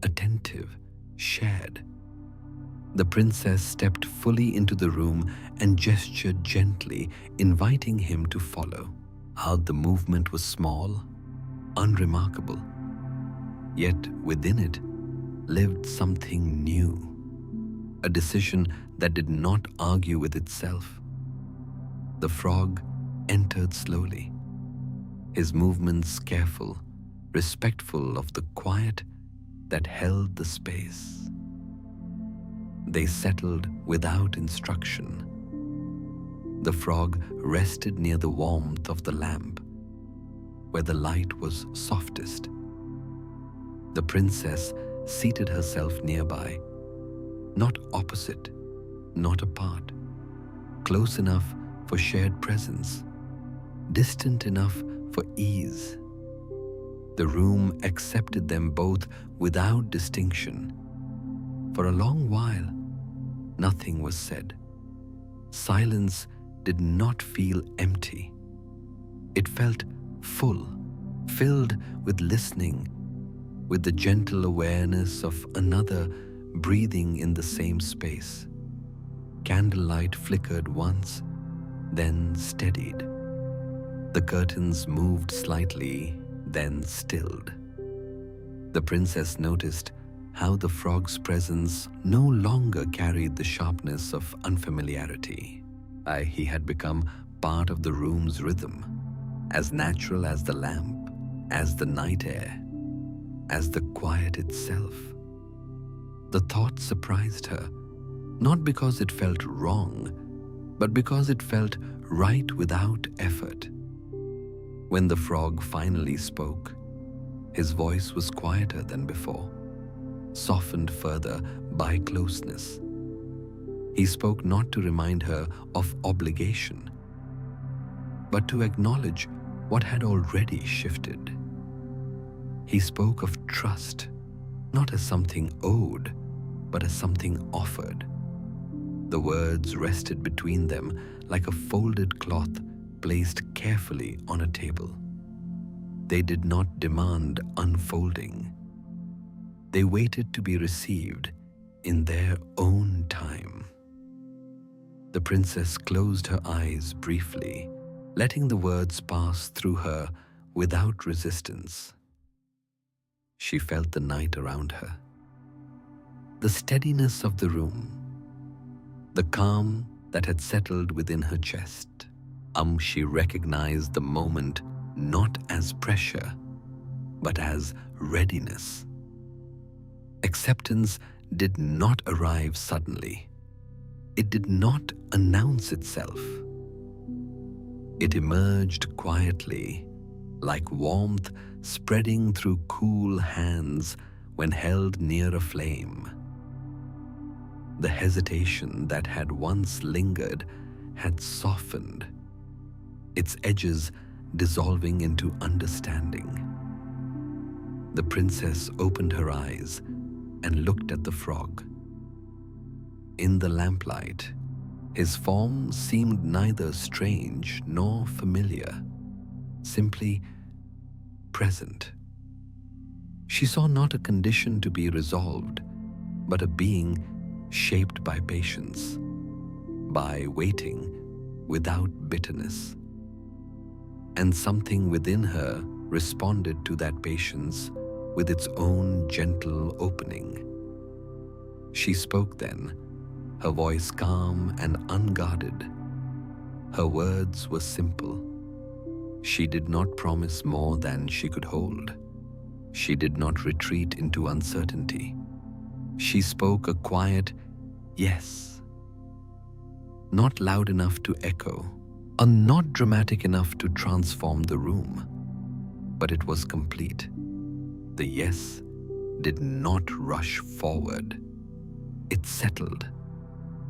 attentive, shared. The princess stepped fully into the room and gestured gently, inviting him to follow. How the movement was small, unremarkable, yet within it lived something new, a decision that did not argue with itself. The frog entered slowly, his movements careful, respectful of the quiet that held the space. They settled without instruction. The frog rested near the warmth of the lamp, where the light was softest. The princess seated herself nearby, not opposite, not apart, close enough for shared presence, distant enough for ease. The room accepted them both without distinction. For a long while, nothing was said. Silence did not feel empty. It felt full, filled with listening, with the gentle awareness of another breathing in the same space. Candlelight flickered once, then steadied. The curtains moved slightly, then stilled. The princess noticed how the frog's presence no longer carried the sharpness of unfamiliarity. He had become part of the room's rhythm, as natural as the lamp, as the night air, as the quiet itself. The thought surprised her, not because it felt wrong, but because it felt right without effort. When the frog finally spoke, his voice was quieter than before, softened further by closeness. He spoke not to remind her of obligation, but to acknowledge what had already shifted. He spoke of trust, not as something owed, but as something offered. The words rested between them like a folded cloth placed carefully on a table. They did not demand unfolding. They waited to be received in their own time. The princess closed her eyes briefly, letting the words pass through her without resistance. She felt the night around her, the steadiness of the room, the calm that had settled within her chest. She recognized the moment not as pressure, but as readiness. Acceptance did not arrive suddenly. It did not announce itself. It emerged quietly, like warmth spreading through cool hands when held near a flame. The hesitation that had once lingered had softened, its edges dissolving into understanding. The princess opened her eyes and looked at the frog. In the lamplight, his form seemed neither strange nor familiar, simply present. She saw not a condition to be resolved, but a being shaped by patience, by waiting without bitterness. And something within her responded to that patience with its own gentle opening. She spoke then, her voice calm and unguarded. Her words were simple. She did not promise more than she could hold. She did not retreat into uncertainty. She spoke a quiet yes, not loud enough to echo, or not dramatic enough to transform the room, but it was complete. The yes did not rush forward. It settled.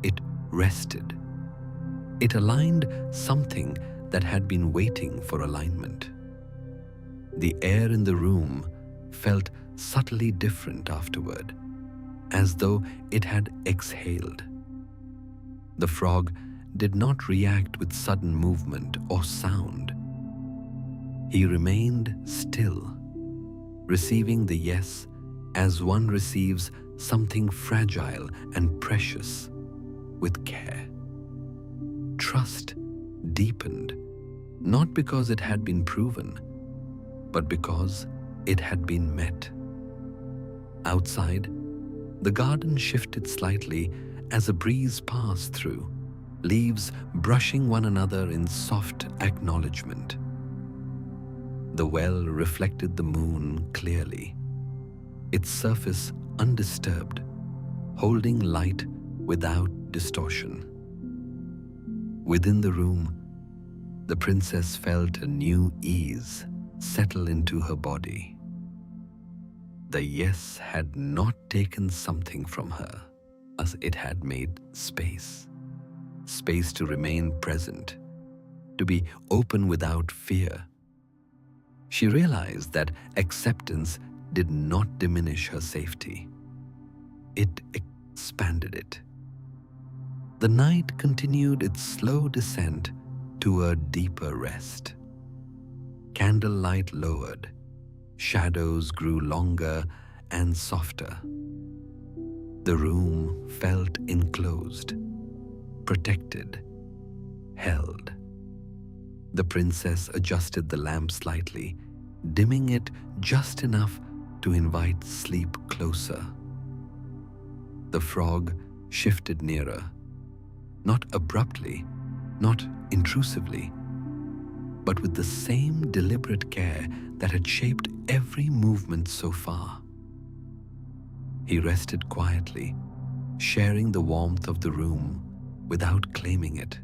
It rested. It aligned something that had been waiting for alignment. The air in the room felt subtly different afterward, as though it had exhaled. The frog did not react with sudden movement or sound. He remained still, receiving the yes as one receives something fragile and precious, with care. Trust deepened, not because it had been proven, but because it had been met. Outside, the garden shifted slightly as a breeze passed through, leaves brushing one another in soft acknowledgement. The well reflected the moon clearly, its surface undisturbed, holding light without distortion. Within the room, the princess felt a new ease settle into her body. The yes had not taken something from her, as it had made space. Space to remain present, to be open without fear. She realized that acceptance did not diminish her safety. It expanded it. The night continued its slow descent to a deeper rest. Candlelight lowered, shadows grew longer and softer. The room felt enclosed, protected, held. The princess adjusted the lamp slightly, dimming it just enough to invite sleep closer. The frog shifted nearer, not abruptly, not intrusively, but with the same deliberate care that had shaped every movement so far. He rested quietly, sharing the warmth of the room without claiming it.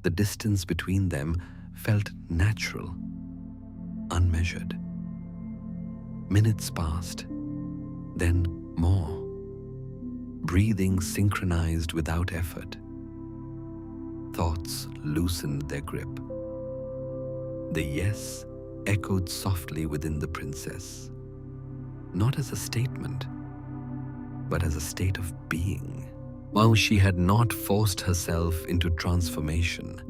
The distance between them felt natural, unmeasured. Minutes passed, then more. Breathing synchronized without effort. Thoughts loosened their grip. The yes echoed softly within the princess, not as a statement, but as a state of being. While she had not forced herself into transformation,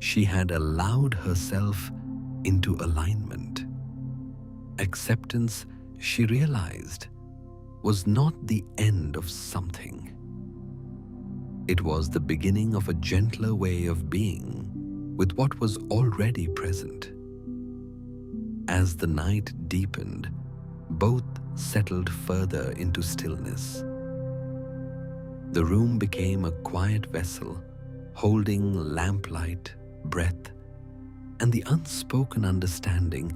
she had allowed herself into alignment. Acceptance, she realized, was not the end of something. It was the beginning of a gentler way of being with what was already present. As the night deepened, both settled further into stillness. The room became a quiet vessel, holding lamplight, breath, and the unspoken understanding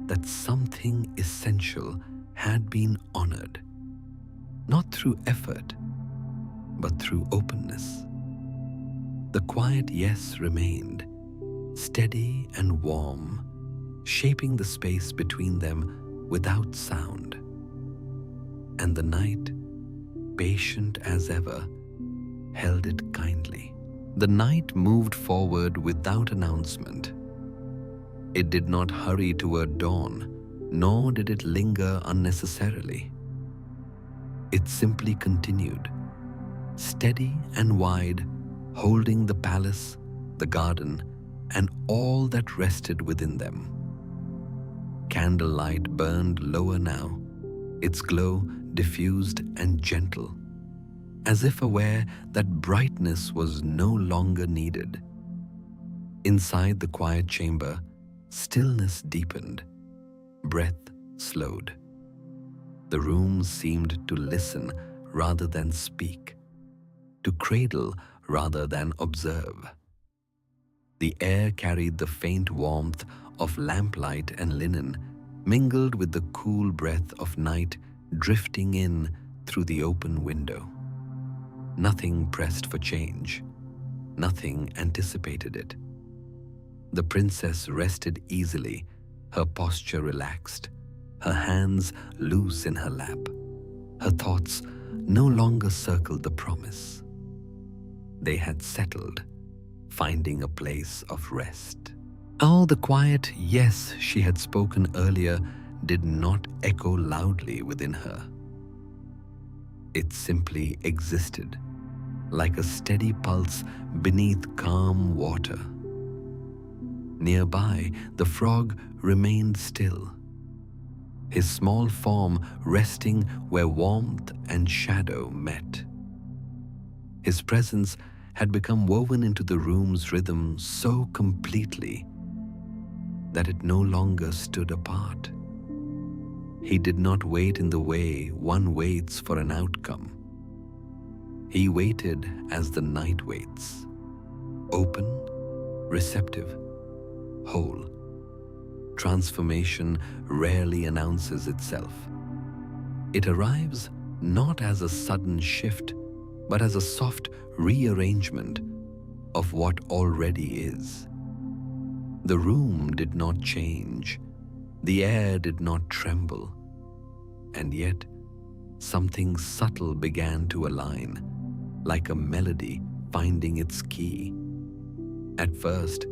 that something essential had been honored, not through effort, but through openness. The quiet yes remained, steady and warm, shaping the space between them without sound. And the night, patient as ever, held it kindly. The night moved forward without announcement. It did not hurry toward dawn, nor did it linger unnecessarily. It simply continued, steady and wide, holding the palace, the garden, and all that rested within them. Candlelight burned lower now, its glow diffused and gentle, as if aware that brightness was no longer needed. Inside the quiet chamber, stillness deepened, breath slowed. The room seemed to listen rather than speak, to cradle rather than observe. The air carried the faint warmth of lamplight and linen, mingled with the cool breath of night drifting in through the open window. Nothing pressed for change. Nothing anticipated it. The princess rested easily, her posture relaxed, her hands loose in her lap. Her thoughts no longer circled the promise. They had settled, finding a place of rest. All the quiet yes she had spoken earlier did not echo loudly within her. It simply existed, like a steady pulse beneath calm water. Nearby, the frog remained still, his small form resting where warmth and shadow met. His presence had become woven into the room's rhythm so completely that it no longer stood apart. He did not wait in the way one waits for an outcome. He waited as the night waits, open, receptive, whole. Transformation rarely announces itself. It arrives not as a sudden shift, but as a soft rearrangement of what already is. The room did not change, the air did not tremble, and yet something subtle began to align, like a melody finding its key. At first,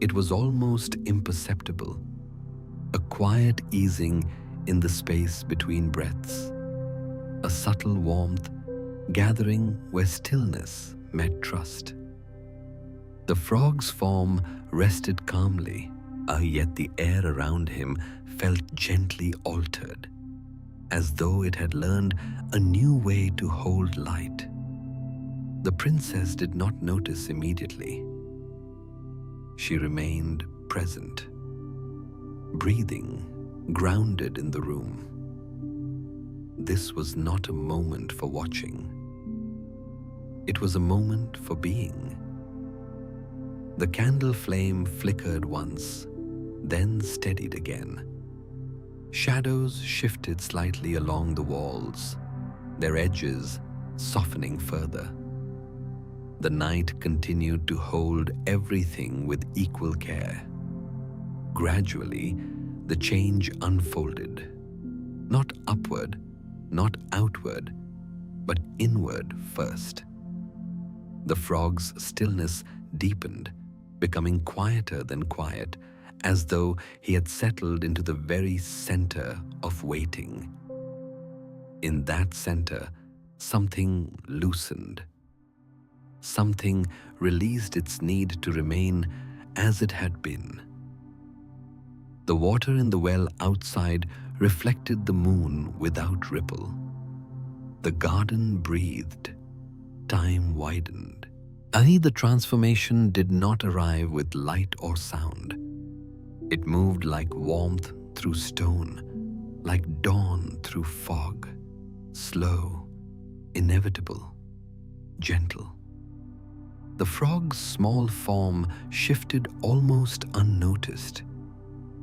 it was almost imperceptible, a quiet easing in the space between breaths, a subtle warmth gathering where stillness met trust. The frog's form rested calmly, yet the air around him felt gently altered, as though it had learned a new way to hold light. The princess did not notice immediately. She remained present, breathing, grounded in the room. This was not a moment for watching. It was a moment for being. The candle flame flickered once, then steadied again. Shadows shifted slightly along the walls, their edges softening further. The night continued to hold everything with equal care. Gradually, the change unfolded, not upward, not outward, but inward first. The frog's stillness deepened, becoming quieter than quiet, as though he had settled into the very center of waiting. In that center, something loosened. Something released its need to remain as it had been. The water in the well outside reflected the moon without ripple. The garden breathed. Time widened. The transformation did not arrive with light or sound. It moved like warmth through stone, like dawn through fog, slow, inevitable, gentle. The frog's small form shifted almost unnoticed,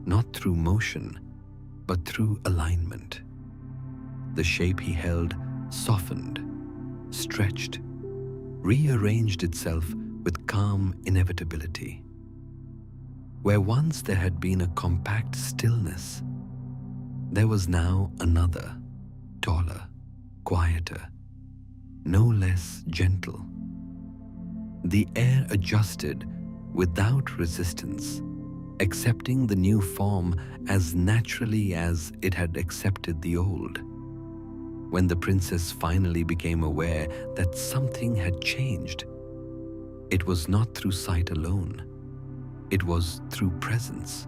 not through motion, but through alignment. The shape he held softened, stretched, rearranged itself with calm inevitability. Where once there had been a compact stillness, there was now another, taller, quieter, no less gentle. The air adjusted without resistance, accepting the new form as naturally as it had accepted the old. When the princess finally became aware that something had changed, it was not through sight alone. It was through presence.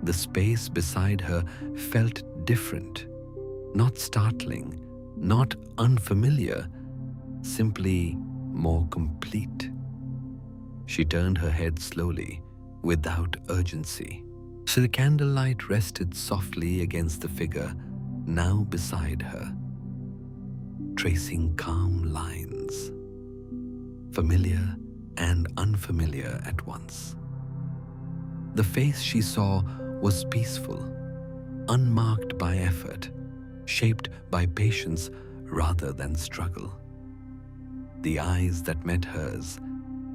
The space beside her felt different, not startling, not unfamiliar, simply more complete. She turned her head slowly, without urgency. So the candlelight rested softly against the figure now beside her, tracing calm lines, familiar and unfamiliar at once. The face she saw was peaceful, unmarked by effort, shaped by patience rather than struggle. The eyes that met hers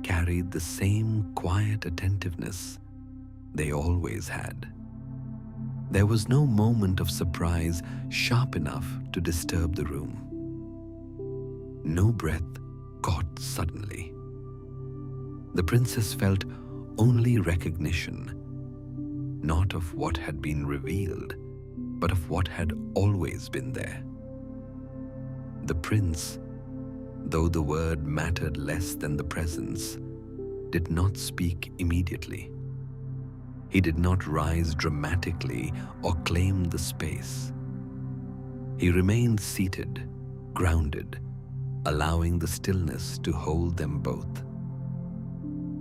carried the same quiet attentiveness they always had. There was no moment of surprise sharp enough to disturb the room. No breath caught suddenly. The princess felt only recognition, not of what had been revealed, but of what had always been there. The prince, though the word mattered less than the presence, did not speak immediately. He did not rise dramatically or claim the space. He remained seated, grounded, allowing the stillness to hold them both.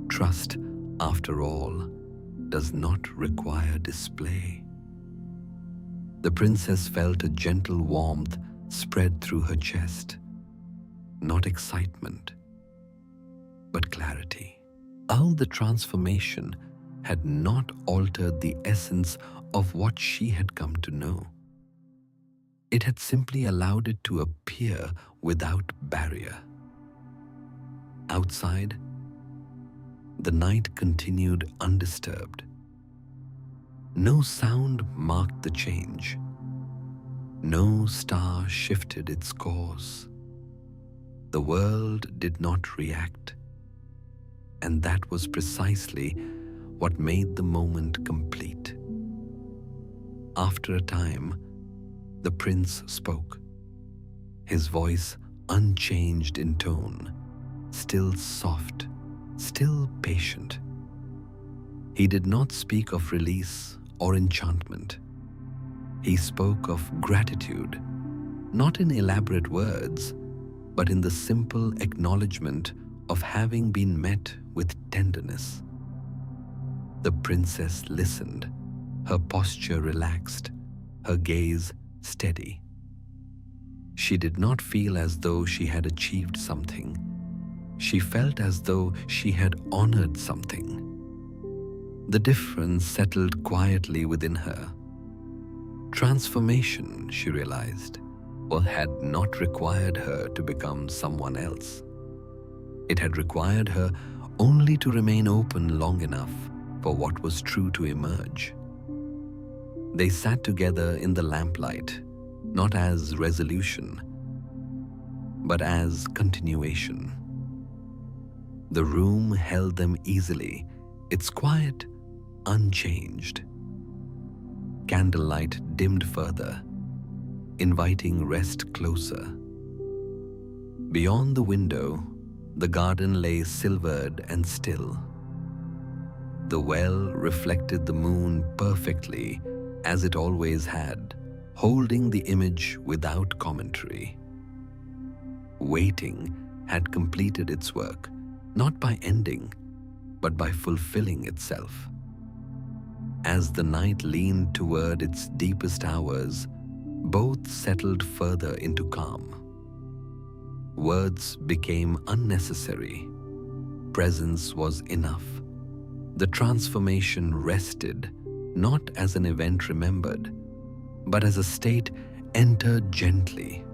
Trust, after all, does not require display. The princess felt a gentle warmth spread through her chest. not excitement, but clarity. How the transformation had not altered the essence of what she had come to know. It had simply allowed it to appear without barrier. Outside, the night continued undisturbed. No sound marked the change. No star shifted its course. The world did not react. And that was precisely what made the moment complete. After a time, the prince spoke, his voice unchanged in tone, still soft, still patient. He did not speak of release or enchantment. He spoke of gratitude, not in elaborate words, but in the simple acknowledgement of having been met with tenderness. The princess listened, her posture relaxed, her gaze steady. She did not feel as though she had achieved something. She felt as though she had honored something. The difference settled quietly within her. Transformation, she realized, had not required her to become someone else. It had required her only to remain open long enough for what was true to emerge. They sat together in the lamplight, not as resolution, but as continuation. The room held them easily, its quiet unchanged. Candlelight dimmed further, inviting rest closer. Beyond the window, the garden lay silvered and still. The well reflected the moon perfectly, as it always had, holding the image without commentary. Waiting had completed its work, not by ending, but by fulfilling itself. As the night leaned toward its deepest hours, both settled further into calm. Words became unnecessary. Presence was enough. The transformation rested, not as an event remembered, but as a state entered gently.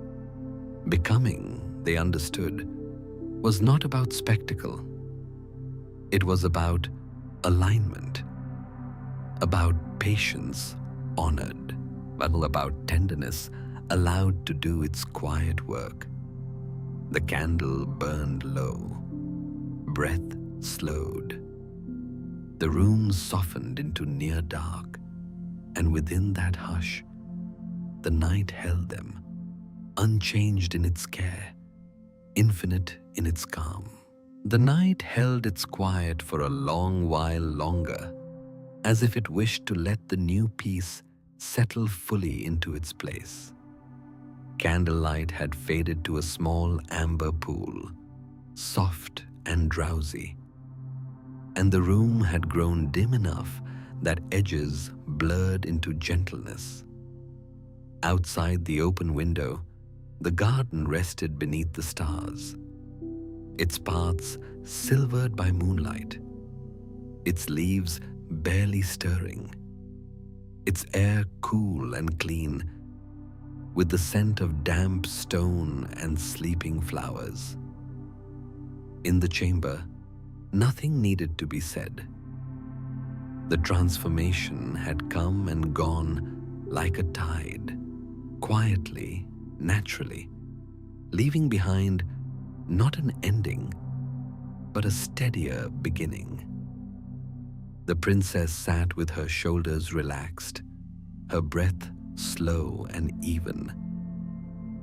Becoming, they understood, was not about spectacle. It was about alignment, about patience honored, but about tenderness allowed to do its quiet work. The candle burned low. Breath slowed. The room softened into near dark, and within that hush, the night held them, unchanged in its care, infinite in its calm. The night held its quiet for a long while longer, as if it wished to let the new piece settle fully into its place. Candlelight had faded to a small amber pool, soft and drowsy, and the room had grown dim enough that edges blurred into gentleness. Outside the open window, the garden rested beneath the stars, its paths silvered by moonlight, its leaves barely stirring, its air cool and clean, with the scent of damp stone and sleeping flowers. In the chamber, nothing needed to be said. The transformation had come and gone like a tide, quietly, naturally, leaving behind not an ending, but a steadier beginning. The princess sat with her shoulders relaxed, her breath slow and even.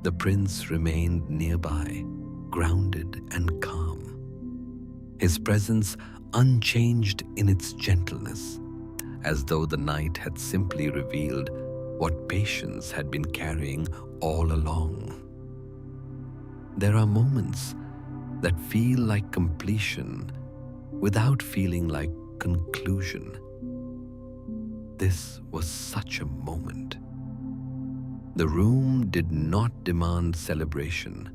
The prince remained nearby, grounded and calm, his presence unchanged in its gentleness, as though the night had simply revealed what patience had been carrying all along. There are moments that feel like completion without feeling like conclusion. This was such a moment. The room did not demand celebration.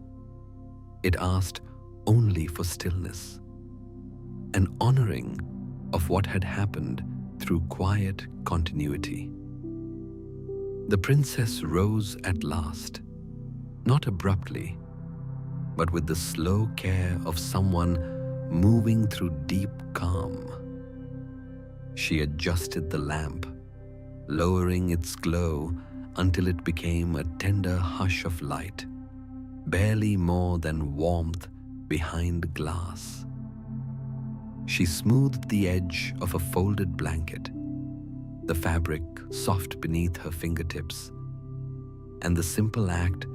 It asked only for stillness, an honoring of what had happened through quiet continuity. The princess rose at last, not abruptly, but with the slow care of someone moving through deep calm. She adjusted the lamp, lowering its glow until it became a tender hush of light, barely more than warmth behind glass. She smoothed the edge of a folded blanket, the fabric soft beneath her fingertips, and the simple act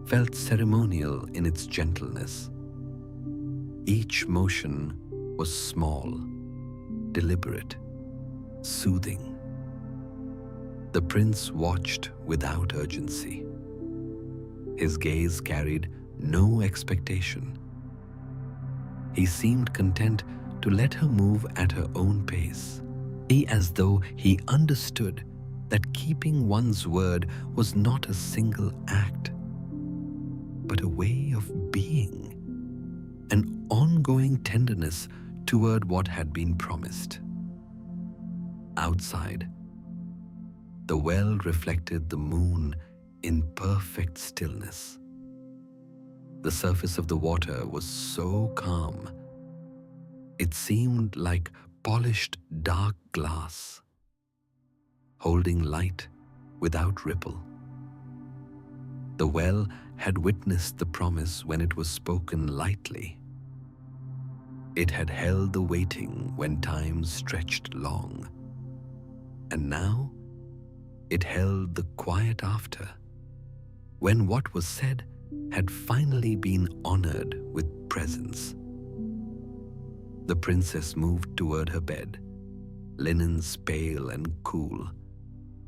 felt ceremonial in its gentleness. Each motion was small, deliberate, soothing. The prince watched without urgency. His gaze carried no expectation. He seemed content to let her move at her own pace, as though he understood that keeping one's word was not a single act, but a way of being, an ongoing tenderness toward what had been promised. Outside, the well reflected the moon in perfect stillness. The surface of the water was so calm, it seemed like polished dark glass, holding light without ripple. The well had witnessed the promise when it was spoken lightly. It had held the waiting when time stretched long, and now it held the quiet after, when what was said had finally been honored with presence. The princess moved toward her bed, linens pale and cool,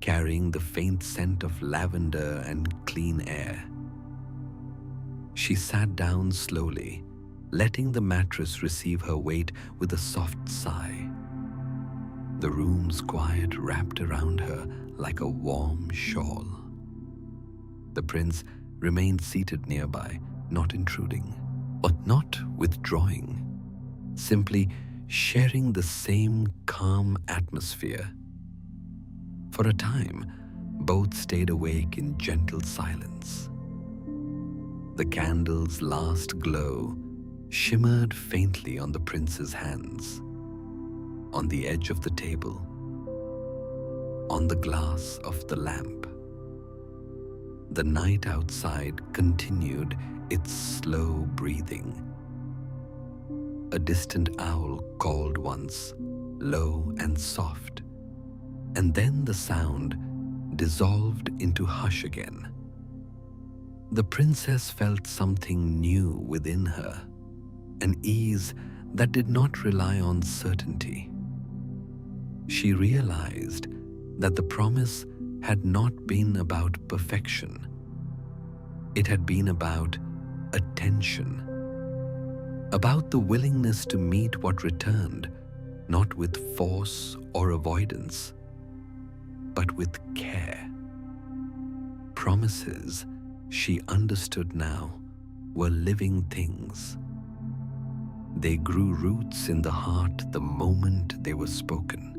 carrying the faint scent of lavender and clean air. She sat down slowly, letting the mattress receive her weight with a soft sigh. The room's quiet wrapped around her like a warm shawl. The prince remained seated nearby, not intruding, but not withdrawing, simply sharing the same calm atmosphere. For a time, both stayed awake in gentle silence. The candle's last glow shimmered faintly on the prince's hands, on the edge of the table, on the glass of the lamp. The night outside continued its slow breathing. A distant owl called once, low and soft, and then the sound dissolved into hush again. The princess felt something new within her, an ease that did not rely on certainty. She realized that the promise had not been about perfection. It had been about attention, about the willingness to meet what returned, not with force or avoidance, but with care. Promises, she understood now, were living things. They grew roots in the heart the moment they were spoken.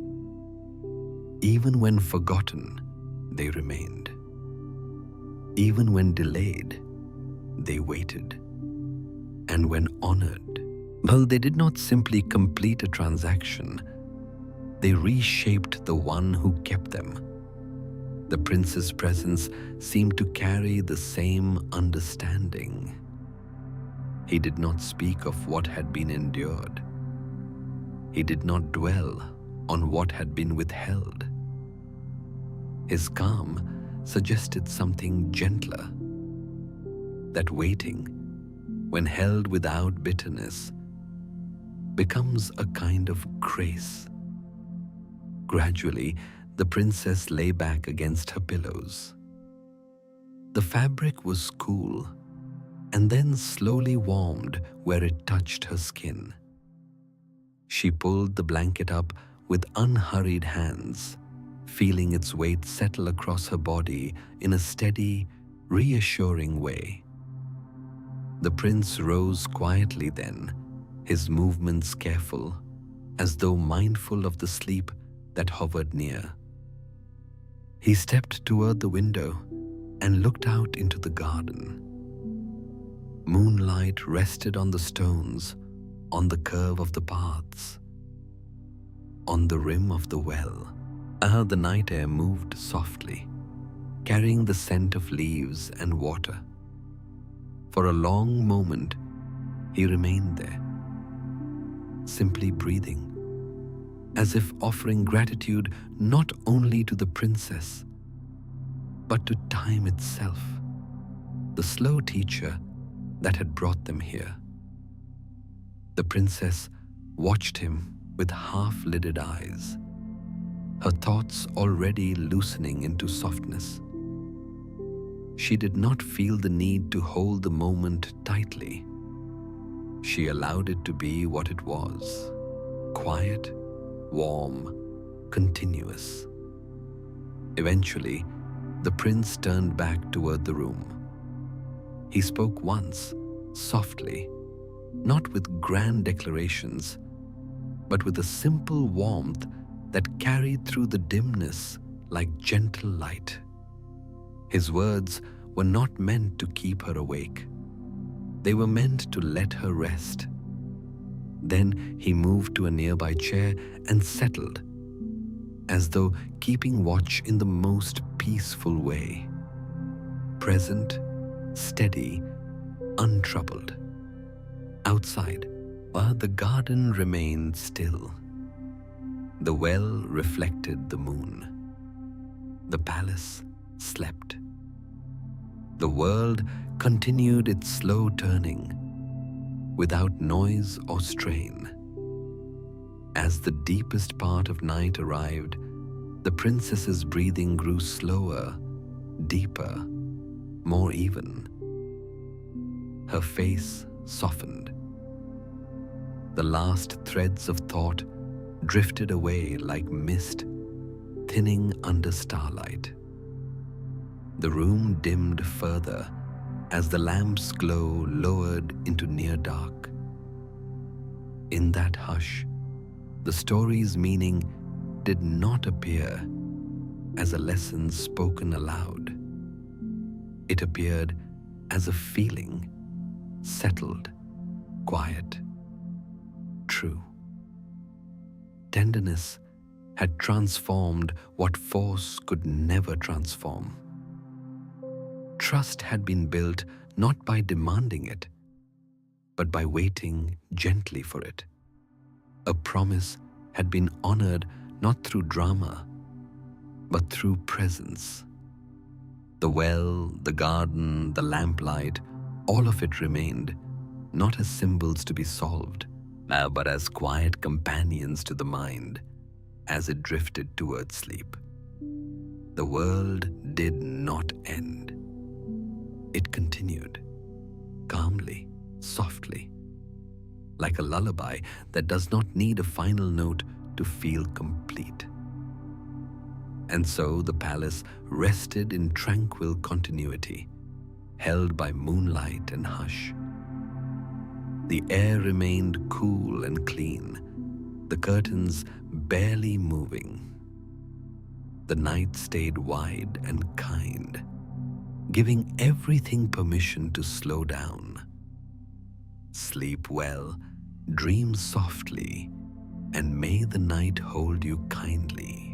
Even when forgotten, they remained. Even when delayed, they waited. And when honored, well, they did not simply complete a transaction, they reshaped the one who kept them. The prince's presence seemed to carry the same understanding. He did not speak of what had been endured. He did not dwell on what had been withheld. His calm suggested something gentler, that waiting, when held without bitterness, becomes a kind of grace. Gradually, the princess lay back against her pillows. The fabric was cool, and then slowly warmed where it touched her skin. She pulled the blanket up with unhurried hands, feeling its weight settle across her body in a steady, reassuring way. The prince rose quietly then, his movements careful, as though mindful of the sleep that hovered near. He stepped toward the window and looked out into the garden. Moonlight rested on the stones, on the curve of the paths, on the rim of the well. The night air moved softly, carrying the scent of leaves and water. For a long moment, he remained there, simply breathing, as if offering gratitude not only to the princess, but to time itself, the slow teacher that had brought them here. The princess watched him with half-lidded eyes, her thoughts already loosening into softness. She did not feel the need to hold the moment tightly. She allowed it to be what it was: quiet, warm, continuous. Eventually, the prince turned back toward the room. He spoke once, softly, not with grand declarations, but with a simple warmth that carried through the dimness like gentle light. His words were not meant to keep her awake. They were meant to let her rest. Then he moved to a nearby chair and settled, as though keeping watch in the most peaceful way. Present, steady, untroubled. Outside, the garden remained still. The well reflected the moon. The palace slept. The world continued its slow turning, without noise or strain. As the deepest part of night arrived, the princess's breathing grew slower, deeper, more even. Her face softened. The last threads of thought drifted away like mist, thinning under starlight. The room dimmed further as the lamp's glow lowered into near dark. In that hush, the story's meaning did not appear as a lesson spoken aloud. It appeared as a feeling, settled, quiet, true. Tenderness had transformed what force could never transform. Trust had been built not by demanding it, but by waiting gently for it. A promise had been honored not through drama, but through presence. The well, the garden, the lamplight, all of it remained, not as symbols to be solved, but as quiet companions to the mind as it drifted towards sleep. The world did not end. It continued, calmly, softly, like a lullaby that does not need a final note to feel complete. And so the palace rested in tranquil continuity, held by moonlight and hush. The air remained cool and clean, the curtains barely moving. The night stayed wide and kind, giving everything permission to slow down. Sleep well, dream softly, and may the night hold you kindly.